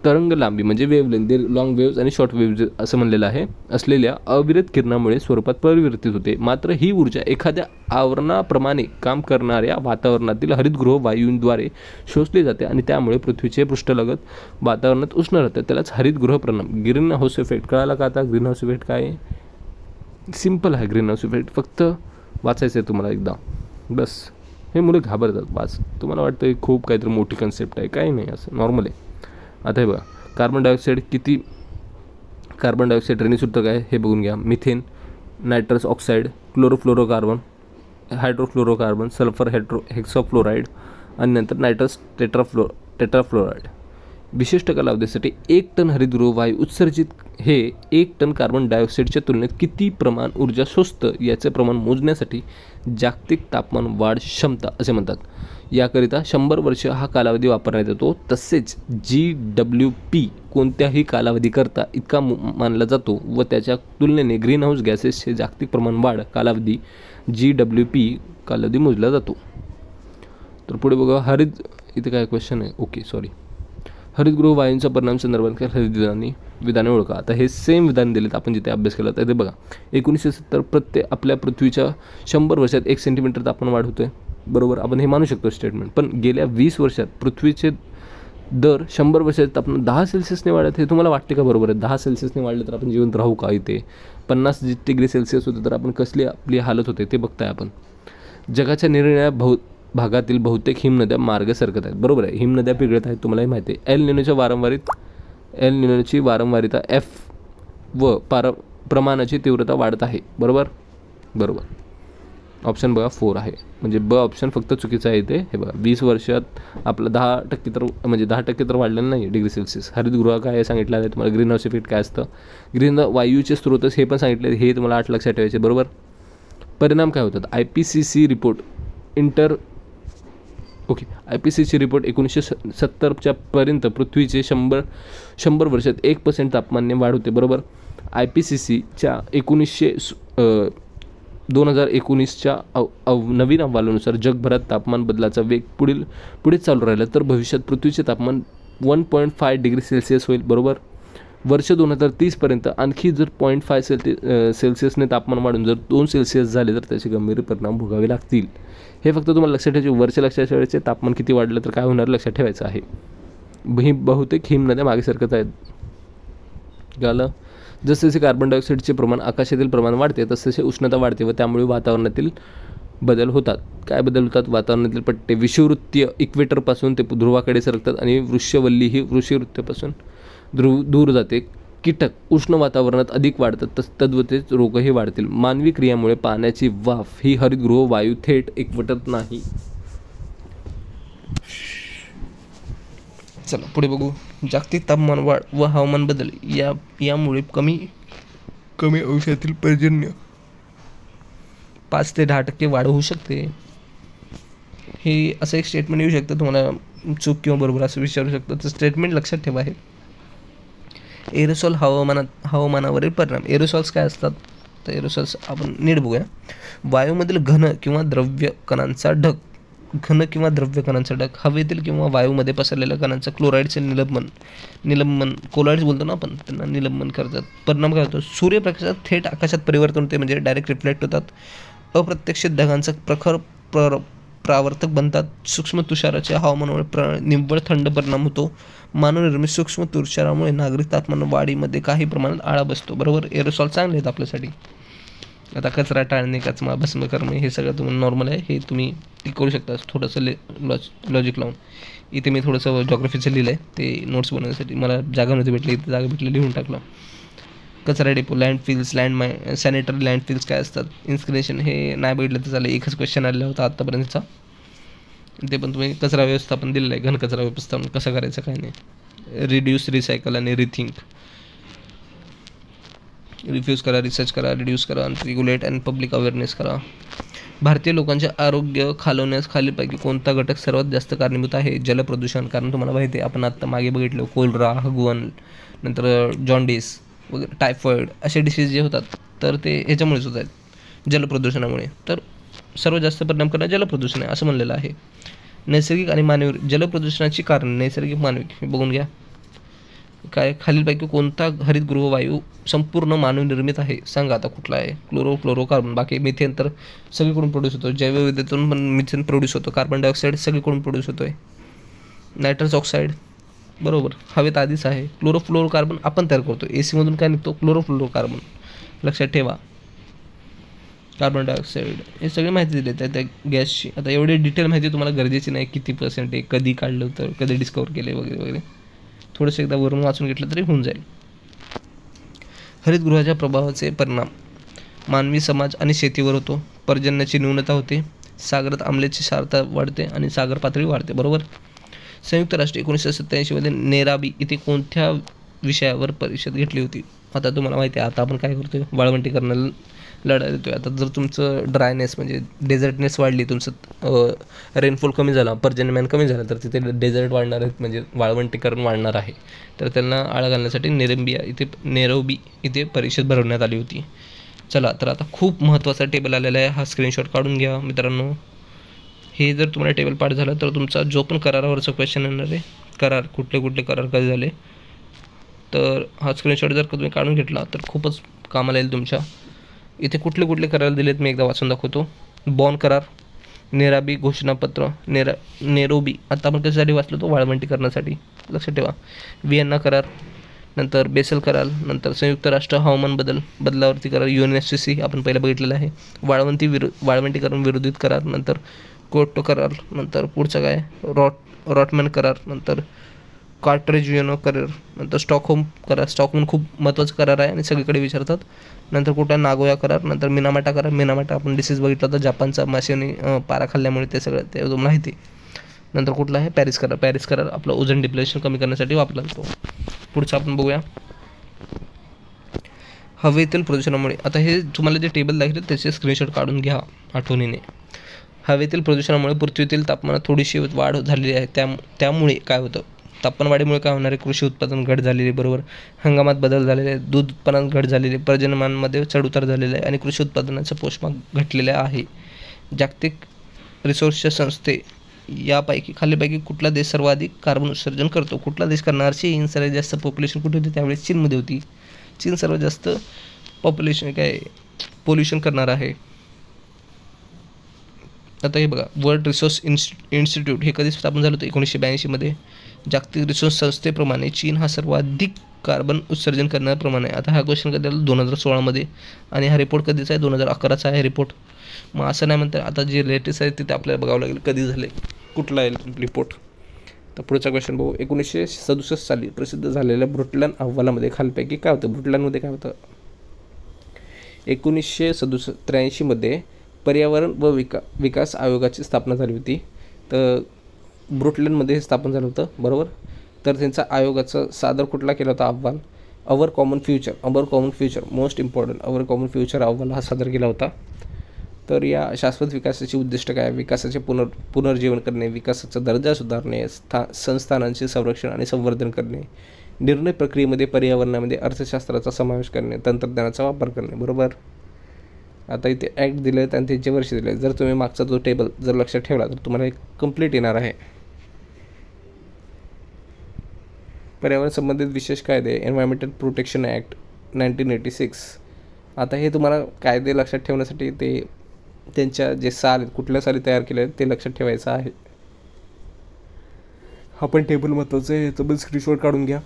तरंग लांबी म्हणजे वेव्हलेंथ, लॉंग वेव्ज आणि शॉर्ट वेव्ज असं म्हणलेलं आहे, असलेल्या अविरत किरणामुळे स्वरूपात परिवर्तित होते. मात्र ही ऊर्जा एखाद्या आवरणाप्रमाणे काम करणाऱ्या वातावरणातील हरितगृह वायूंद्वारे शोषली जाते आणि त्यामुळे पृथ्वीचे पृष्ठलगत वातावरणात उष्ण राहते. त्यालाच हरितगृह परिणाम, ग्रीन हाऊस इफेक्ट. कळाला का आता ग्रीन हाऊस इफेक्ट काय? सिम्पल आहे ग्रीन हाऊस इफेक्ट, फक्त वाचायचं आहे तुम्हाला एकदा बस. हे मुलं घाबरतात वाच, तुम्हाला वाटतं खूप काहीतरी मोठी कन्सेप्ट आहे, काही नाही, असं नॉर्मल आहे. आता हे बघा, कार्बन डायऑक्साईड रेणूसूत्र काय हे बघून घ्या. Methane, nitrous oxide, chlorofluorocarbon, hydrofluorocarbon, sulphur hexafluoride आणि नंतर नायट्रस टेट्राफ्लोराईड. विशिष्ट कालावधीसाठी 1 टन हरितगृह वायू उत्सर्जित हे 1 टन कार्बन डायऑक्साईडच्या तुलनेत किती प्रमाण ऊर्जा शोषतं याचे प्रमाण मोजण्यासाठी जागतिक तापमान वाढ क्षमता असे म्हणतात. याकरिता 100 वर्ष हा कालावधी वापरण्यात येतो. तसेच GWP कोणत्याही कालावधीकरता इतका मानला जातो व त्याच्या तुलनेने ग्रीनहाऊस गॅसेसचे जागतिक प्रमाण वाढ कालावधी GWP कालावधी मोजला जातो. तर पुढे बघा, इथे काय क्वेश्चन आहे, ओके सॉरी. हरितगृह वायूंचा परिणाम संदर्भात विधाने ओळखा. आता हे सेम विधान दिलेत आपण जिथे अभ्यास केला तर ते बघा. 1970 आपल्या पृथ्वीच्या 100 वर्षात 1 सेंटीमीटर तापमान वाढ होतोय. बरोबर, आपण हे मानू शकतो स्टेटमेंट. पण गेल्या 20 वर्षात पृथ्वीचे दर 100 वर्षात तापमान 10 सेल्सिअसने वाढत. हे तुम्हाला वाटते का बरोबर आहे? 10 सेल्सिअसने वाढलं तर आपण जिवंत राहू का? इथे 50 डिग्री सेल्सिअस होते तर आपण कसली आपली हालत होते ते बघताय आपण. जगाच्या निरनिराळ्या भागातील बहुतेक हिमनद्या मार्ग सरकत आहेत. बरोबर आहे, हिमनद्या पिघळत आहेत, तुम्हालाही माहिती आहे. एल निनोची वारंवारिता F व प्रमाणाची तीव्रता वाढत आहे. बरोबर. ऑप्शन बघा 4 आहे, म्हणजे ब ऑप्शन फक्त चुकीचं आहे. ते हे बघा 20 वर्षात आपलं 10% तर वाढलेलं नाही डिग्री सेल्सिअस. हरितगृह काय सांगितलं आहे तुम्हाला, ग्रीन हाऊस इफेक्ट काय असतं, ग्रीन वायूचे स्रोत हे पण सांगितले, हे तुम्हाला 8 लक्षात ठेवायचे. बरोबर. परिणाम काय होतात, IPCC रिपोर्ट 1970च्या पर्यंत पृथ्वीचे 100 वर्षात 1% तापमानाने वाढ होते. बरोबर. IPCCच्या 2019च्या नवीन अहवालानुसार जगभरात तापमान बदलाचा वेग पुढे चालू राहिला तर भविष्यात पृथ्वीचे तापमान 1.5 डिग्री सेल्सिअस होईल. बरोबर. वर्ष 2030पर्यंत आणखी जर 0.5 सेल्सिअसने तापमान वाढून जर 2 सेल्सिअस झाले तर त्याचे गंभीर परिणाम भोगावे लागतील. हे फक्त तुम्हाला लक्षात ठेवायचे. वर्ष लक्षात ठेवायचे, तापमान किती वाढलं तर काय होणार लक्षात ठेवायचं आहे. बहुतेक हिमनद्या मागे सरकत आहेत. झालं. जसे कार्बन डायऑक्साईडचे प्रमाण आकाशातील प्रमाण वाढते तसतसे उष्णता वाढते व त्यामुळे वातावरणातील बदल होतात. काय बदल होतात, वातावरणातील पट्टे विषुववृत्तीय इक्वेटरपासून ते ध्रुवाकडे सरकतात आणि वृक्षवल्ली ही वृषवृत्तीपासून दूर जाते. कीटक उष्ण वातावरणात अधिक वाढतात तद्वतेच रोगही वाढतील. मानवी क्रियामुळे पाण्याची वाफ ही हरितगृह वायू थेट एकवटत नाही. चला पुढे बघू. जागतिक तापमान वाढ व हवामान बदल यामुळे कमी अंशातील पर्जन्य 5 ते 10% वाढ होऊ शकते. हे असं एक स्टेटमेंट येऊ शकतं, तुम्हाला चूक किंवा बरोबर असं विचारू शकतं. तर स्टेटमेंट लक्षात ठेवा आहे. एरोसॉल हवामानावरील परिणाम. एरोसॉल्स काय असतात, तर एरोसॉल्स आपण नीट बघूया. वायूमधील घन किंवा द्रव्य कणांचा ढग, हवेतील किंवा वायूमध्ये पसरलेल्या कणांचा क्लोराईडचे निलंबन कोलॉइड्स बोलतो ना आपण, त्यांना निलंबन करतात. परिणाम काय होतो, सूर्यप्रकाशात थेट आकाशात परिवर्तन होते, म्हणजे डायरेक्ट रिफ्लेक्ट होतात. अप्रत्यक्षित ढगांचा प्रखर परावर्तक बनतात. सूक्ष्म तुषाराच्या हवामानामुळे निव्वळ थंड परिणाम होतो. मानवनिर्मित सूक्ष्म तुषारामुळे नागरिक तापमान वाढीमध्ये काही प्रमाणात आळा बसतो. बरोबर. एरोसॉल चांगले आहेत आपल्यासाठी. आता कचरा टाळणे, कचरा भस्म करणे हे सगळं तुम्हाला नॉर्मल आहे, हे तुम्ही करू शकता थोडंसं लॉजिक लावून. इथे मी थोडंसं जॉग्रफीचं लिहिलं आहे, ते नोट्स बनवण्यासाठी मला जागा नव्हती भेटली, इथे जागा भेटली लिहून टाकलं. कचरा डेपो, लँडफिल्स, सॅनिटरी लँडफिल्स काय असतात, इन्स्क्रिनेशन हे नाही बघितलं तर चालेल, एकच क्वेश्चन आलेला होता आत्तापर्यंतचा. ते पण तुम्ही कचरा व्यवस्थापन दिलेलं आहे, घनकचरा व्यवस्थापन कसं करायचं काय नाही. रिड्यूस, रिसायकल आणि रिथिंक. रिफ्यूज करा, रिसर्च करा, रिड्यूस करा, रेग्युलेट अँड पब्लिक अवेअरनेस करा. भारतीय लोकांचे आरोग्य खालवण्यास खालीलपैकी कोणता घटक सर्वात जास्त कारणीभूत आहे, जलप्रदूषण. कारण तुम्हाला माहिती आहे, आपण आत्ता मागे बघितलं कोलरा, हगवण, नंतर जॉन्डिस वगैरे, टायफॉईड असे डिसीज जे होतात तर ते ह्याच्यामुळेच होत आहेत, जलप्रदूषणामुळे. तर सर्वात जास्त परिणाम करणारे जलप्रदूषण आहे असं म्हणलेलं आहे. नैसर्गिक आणि मानवी जलप्रदूषणाची कारण, नैसर्गिक मानवी हे बघून घ्या. काय, खालीलपैकी कोणता हरितगृह वायू संपूर्ण मानवनिर्मित आहे, सांगा आता कुठला आहे. फ्लोरोकार्बन. बाकी मिथेन तर सगळीकडून प्रोड्यूस होतो, जैवविविधतेतून पण मिथेन प्रोड्यूस होतो. कार्बन डायऑक्साईड सगळीकडून प्रोड्यूस होतो आहे. नायट्रस ऑक्साईड बरोबर हवेत आधीच आहे. क्लोरोफ्लोरोकार्बन आपण तयार करतो, AC मधून काय निघतो, क्लोरोफ्लोरोकार्बन. लक्षात ठेवा. कार्बन डायऑक्साईड हे सगळी माहिती दिली आहे त्या गॅसची. आता एवढी डिटेल माहिती तुम्हाला गरजेची नाही, किती % आहे, कधी काढलं होतं, कधी डिस्कवर केले वगैरे वगैरे. थोडंसं एकदा वरून वाचून घेतलं तरी होऊन जाईल. हरितगृहाच्या प्रभावाचे परिणाम मानवी समाज आणि शेतीवर होतो. पर्जन्याची न्यूनता होते, सागरात आम्लाची क्षारता वाढते आणि सागर पातळी वाढते. बरोबर. संयुक्त राष्ट्र 1987 नेराबी इथे कोणत्या विषयावर परिषद घेतली होती. आता तुम्हाला माहिती आहे, आता आपण काय करतोय, वाळवंटीकरणाला लढा देतोय. आता जर तुमचं ड्रायनेस म्हणजे डेझर्टनेस वाढली, तुमचं रेनफॉल कमी झाला, पर्जन्यमान कमी झालं, तर तिथे डेझर्ट वाढणार आहेत, म्हणजे वाळवंटीकरण वाढणार आहे. तर त्यांना आळा घालण्यासाठी नेरोबी इथे परिषद भरवण्यात आली होती. चला, तर आता खूप महत्त्वाचा टेबल आलेला आहे, हा स्क्रीनशॉट काढून घ्या मित्रांनो. हे जर तुम्हाला टेबल पाठ झालं तर तुमचा जो पण करारावरचा क्वेश्चन येणार आहे, करार कुठले करार कधी झाले, तर हा स्क्रीनशॉट जर तुम्ही काढून घेतला तर खूपच कामाला येईल तुमच्या. इथे कुठले करार दिलेत मी एकदा वाचून दाखवतो. बॉन करार, नेराबी घोषणापत्र, नेरोबी आता आपण कशासाठी वाचलो तो वाळवंटीकरणासाठी, लक्षात ठेवा. व्हिएन्ना करार, नंतर बेसल करार, नंतर संयुक्त राष्ट्र हवामान बदलावरती करार, UNFCCC आपण पहिला बघितलेला आहे. वाळवंटीकरण विरोधित करार, नंतर क्योटो करार, नंतर पुढचं काय रॉटमॅन करार, नंतर कार्टेजियनो करार, नंतर स्टॉकहोम करार. स्टॉकहोम खूप महत्त्वाचा करार आहे आणि सगळीकडे विचारतात. नंतर कुठला नागोया करार, नंतर मिनामाटा करार. मिनामाटा आपण डिसीज बघितला होता जापानचा, माशाने पारा खाल्ल्यामुळे, ते सगळं ते तुम्हाला माहिती. नंतर कुठला आहे पॅरिस करार. पॅरिस करार आपलं ओझोन डिप्लेशन कमी करण्यासाठी वापरला जातो. पुढचं आपण बघूया हवेतील प्रदूषणामुळे. आता हे तुम्हाला जे टेबल दाखवले त्याचे स्क्रीनशॉट काढून घ्या आठवणीने. हवेतील प्रदूषणामुळे पृथ्वीतील तापमानात थोडीशी वाढ झालेली आहे. त्यामुळे काय होतं, तापमानवाढीमुळे काय होणार आहे, कृषी उत्पादन घट झालेली, बरोबर, हंगामात बदल झालेले आहे, दूध उत्पादनात घट झालेली, प्रजननामध्ये चढउतार झालेला आहे आणि कृषी उत्पादनाचा पोषमाग घटलेला आहे. जागतिक रिसोर्सच्या संस्थे यापैकी खालीपैकी कुठला देश सर्वाधिक कार्बन उत्सर्जन करतो. कुठला देश करणार, चीन. सर्वात जास्त पॉप्युलेशन कुठे होती त्यावेळेस चीनमध्ये होती. चीन सर्वात जास्त पॉप्युलेशन पोल्युशन करणार आहे. आता हे बघा, वर्ल्ड रिसोर्स इन्स्टिट्यूट हे कधी स्थापन झालं होतं, 1982 जागतिक रिसोर्स संस्थेप्रमाणे चीन हा सर्वाधिक कार्बन उत्सर्जन करण्याप्रमाणे. आता हा क्वेश्चन कधी आला 2016 आणि हा रिपोर्ट कधीचा आहे, 2011चा आहे रिपोर्ट. मग असं नाही म्हणतात, आता जे लेटेस्ट आहे ते आपल्याला बघावं लागेल कधी झाले, कुठला आहे रिपोर्ट. तर पुढचा क्वेश्चन बघू. 1967 साली प्रसिद्ध झालेल्या ब्रुटलँड अहवालामध्ये खालपैकी काय होतं. ब्रुटलँडमध्ये काय होतं, 1983 पर्यावरण व विकास आयोगाची स्थापना झाली होती. तर ब्रुटलँडमध्ये हे स्थापन झालं होतं, बरोबर. तर त्यांचा आयोगाचं सादर कुठला केला होता अहवाल, our common future most important our common future अहवाल हा सादर केला होता. तर या शाश्वत विकासाची उद्दिष्ट काय, विकासाचे पुनर्जीवन करणे, विकासाचा दर्जा सुधारणे, संस्थानांचे संरक्षण आणि संवर्धन करणे, निर्णय प्रक्रियेमध्ये पर्यावरणामध्ये अर्थशास्त्राचा समावेश करणे, तंत्रज्ञानाचा वापर करणे, बरोबर. आता इथे ॲक्ट दिले आहेत आणि त्यांचे वर्ष दिले. जर तुम्ही मागचा जो टेबल जर लक्षात ठेवला तर तुम्हाला एक कंप्लीट येणार आहे. पर्यावरण संबंधित विशेष कायदे, एन्व्हायरमेंटल प्रोटेक्शन ॲक्ट 1986. आता हे तुम्हाला कायदे लक्षात ठेवण्यासाठी ते त्यांच्या जे साल कुठल्या साली तयार केले आहेत ते लक्षात ठेवायचं आहे. हा पण टेबल महत्त्वाचं आहे, याचं पण स्क्रीनशॉट काढून घ्या.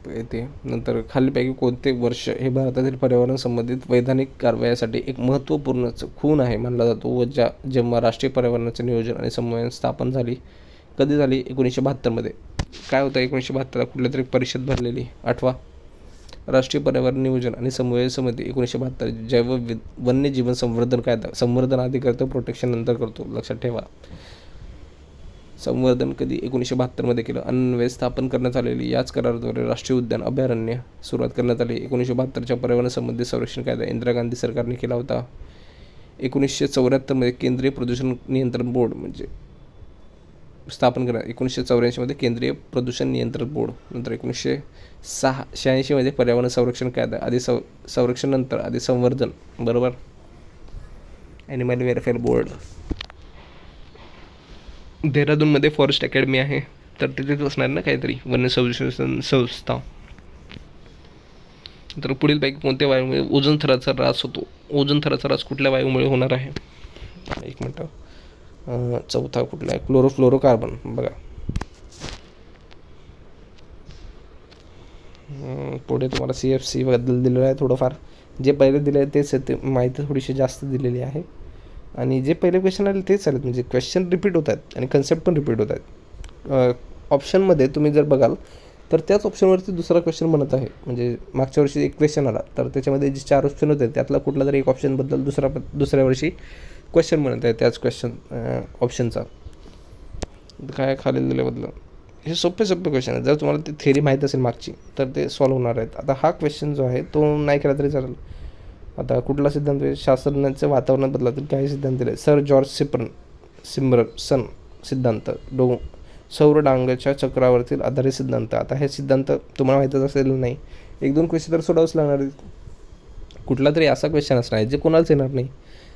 येते नंतर खालीपैकी कोणते वर्ष हे भारतातील पर्यावरण संबंधित वैधानिक कारवायासाठी एक महत्त्वपूर्ण खूण आहे मानला जातो व जेव्हा राष्ट्रीय पर्यावरणाचे नियोजन आणि समन्वय स्थापन झाली, कधी झाली, 1972. काय होतं 1972 कुठल्या तरी परिषद भरलेली. आठवा, राष्ट्रीय पर्यावरण नियोजन आणि समन्वय समिती 1972. जैव वन्यजीवन संवर्धन कायदा, संवर्धन आधी करतो, प्रोटेक्शन नंतर करतो, लक्षात ठेवा. संवर्धन कधी 1972 केलं. अन्वये स्थापन करण्यात आलेली याच कराराद्वारे राष्ट्रीय उद्यान अभयारण्य सुरुवात करण्यात आली. 1972 पर्यावरण संबंधित संरक्षण कायदा इंदिरा गांधी सरकारने केला होता. 1974 केंद्रीय प्रदूषण नियंत्रण बोर्ड म्हणजे स्थापन करण्यात. 1984 केंद्रीय प्रदूषण नियंत्रण बोर्ड. नंतर 1986 पर्यावरण संरक्षण कायदा, आधी संरक्षण नंतर आधी संवर्धन, बरोबर. Animal welfare board. देहरादूनमध्ये फॉरेस्ट अकॅडमी आहे, तर तिथेच असणार ना काहीतरी वन्य संरक्षण संस्था. तर पुढीलपैकी कोणत्या वायूमुळे ओझोन थराचा ऱ्हास होतो. ओझोन थराचा ऱ्हास कुठल्या वायूमुळे होणार आहे, एक मिनटं. चौथा कुठला आहे, क्लोरोफ्लोरोकार्बन. बघा पुढे तुम्हाला CFC बद्दल दिलेलं आहे थोडंफार. जे पहिले दिले आहे तेच ते माहिती थोडीशी जास्त दिलेली आहे आणि जे पहिले क्वेश्चन आले तेच आलेत. म्हणजे क्वेश्चन रिपीट होत आहेत आणि कन्सेप्ट पण रिपीट होत आहेत. ऑप्शनमध्ये तुम्ही जर बघाल तर त्याच ऑप्शनवरती दुसरा क्वेश्चन बनत आहे. म्हणजे मागच्या वर्षी एक क्वेश्चन आला तर त्याच्यामध्ये जे 4 ऑप्शन होते त्यातला कुठला तरी एक ऑप्शनबद्दल दुसऱ्या वर्षी क्वेश्चन बनत आहे त्याच ऑप्शनचा. काय खाली दिल्याबद्दल हे सोपे क्वेश्चन आहेत. जर तुम्हाला ती थिअरी माहीत असेल मागची तर ते सॉल्व्ह होणार आहेत. आता हा क्वेश्चन जो आहे तो नाही केला तरी चालेल. आता कुठला सिद्धांत आहे, शास्त्रज्ञांच्या वातावरणात बदलातील काही सिद्धांत दिले. सर जॉर्ज सिम्पसन सिद्धांत, सौर डांगाच्या चक्रावरतील आधारित सिद्धांत. आता हे सिद्धांत तुम्हाला माहीतच असेल नाही, 1-2 क्वेश्चन तर सोडावंच लागणार आहे. कुठला तरी असा क्वेश्चन असणार आहे जे कोणालाच येणार नाही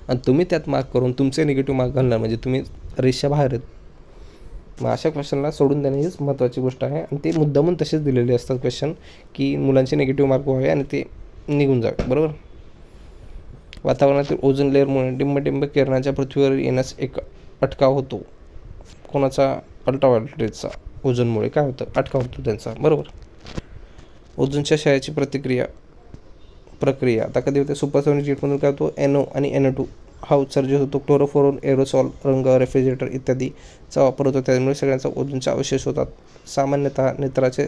आणि तुम्ही त्यात मार्क करून तुमचे निगेटिव्ह मार्क घालणार, म्हणजे तुम्ही रेषा बाहेर आहेत. मग अशा क्वेश्चनला सोडून देणे हीच महत्त्वाची गोष्ट आहे आणि ते मुद्दामून तसेच दिलेले असतात क्वेश्चन की मुलांचे निगेटिव्ह मार्क व्हावे आणि ते निघून जावे, बरोबर. वातावरणातील ओझोन लेअरमुळे डिंब किरणाच्या पृथ्वीवर येण्यास एक अटकाव होतो. कोणाचा, अल्ट्राव्हायोलेटचा. ओझोनमुळे काय होतं, अटकाव होतो त्यांचा, बरोबर. ओझोनच्या क्षयाची प्रक्रिया. आता कधी होते सुपरसोनिक जेटमधून काय होतो NO आणि NO2 हा उत्सर्जित होतो. क्लोरोफ्लोरो, एरोसॉल, रंग, रेफ्रिजरेटर इत्यादीचा वापर होतो. त्यामुळे सगळ्यांचा ओझोनचे अवशेष होतात. सामान्यतः नेत्राचे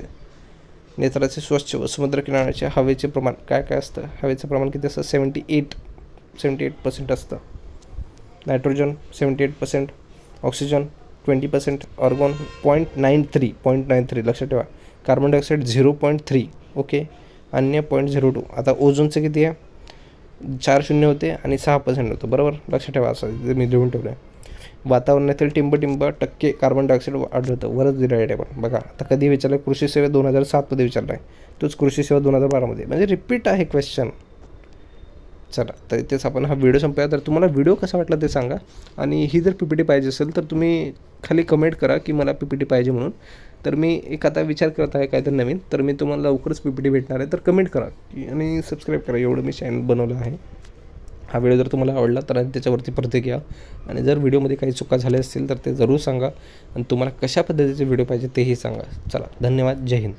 स्वच्छ व समुद्रकिनाऱ्याचे हवेचे प्रमाण काय असतं, हवेचं प्रमाण किती असतं, 78% असतं. नायट्रोजन 78%, ऑक्सिजन 20%, ऑर्गॉन 0.93 लक्षात ठेवा. कार्बन डायऑक्साईड 0.3 ओके, अन्य 0.02. आता ओझोनचं किती आहे, 4 शून्य होते आणि 6% होतं, बरोबर लक्षात ठेवा. असं मी लिहून ठेवलं आहे. वातावरणातील टिंब टक्के कार्बन डायऑक्साईड आढळतं, वरच दिलं आहे टेबल बघा. आता कधी विचारलं, कृषी सेवा 2007मध्ये विचारला आहे, तोच कृषी सेवा 2012मध्ये, म्हणजे रिपीट आहे क्वेश्चन. चला, तर इथेच आपण हा व्हिडिओ संपूया. तर तुम्हाला व्हिडिओ कसा वाटला ते सांगा, आणि ही जर PPT पाहिजे असेल तर तुम्ही खाली कमेंट करा की मला PPT पाहिजे म्हणून. तर मी एक आता विचार करत आहे काहीतरी नवीन, तर मी तुम्हाला लवकरच PPT भेटणार आहे. तर कमेंट करा आणि सबस्क्राईब करा, एवढं मी चॅनल बनवलं आहे. हा व्हिडिओ जर तुम्हाला आवडला तर त्याच्यावरती प्रतिक्रिया, आणि जर व्हिडिओमध्ये काही चुका झाल्या असतील तर ते जरूर सांगा, आणि तुम्हाला कशा पद्धतीचे व्हिडिओ पाहिजे तेही सांगा. चला, धन्यवाद, जय हिंद.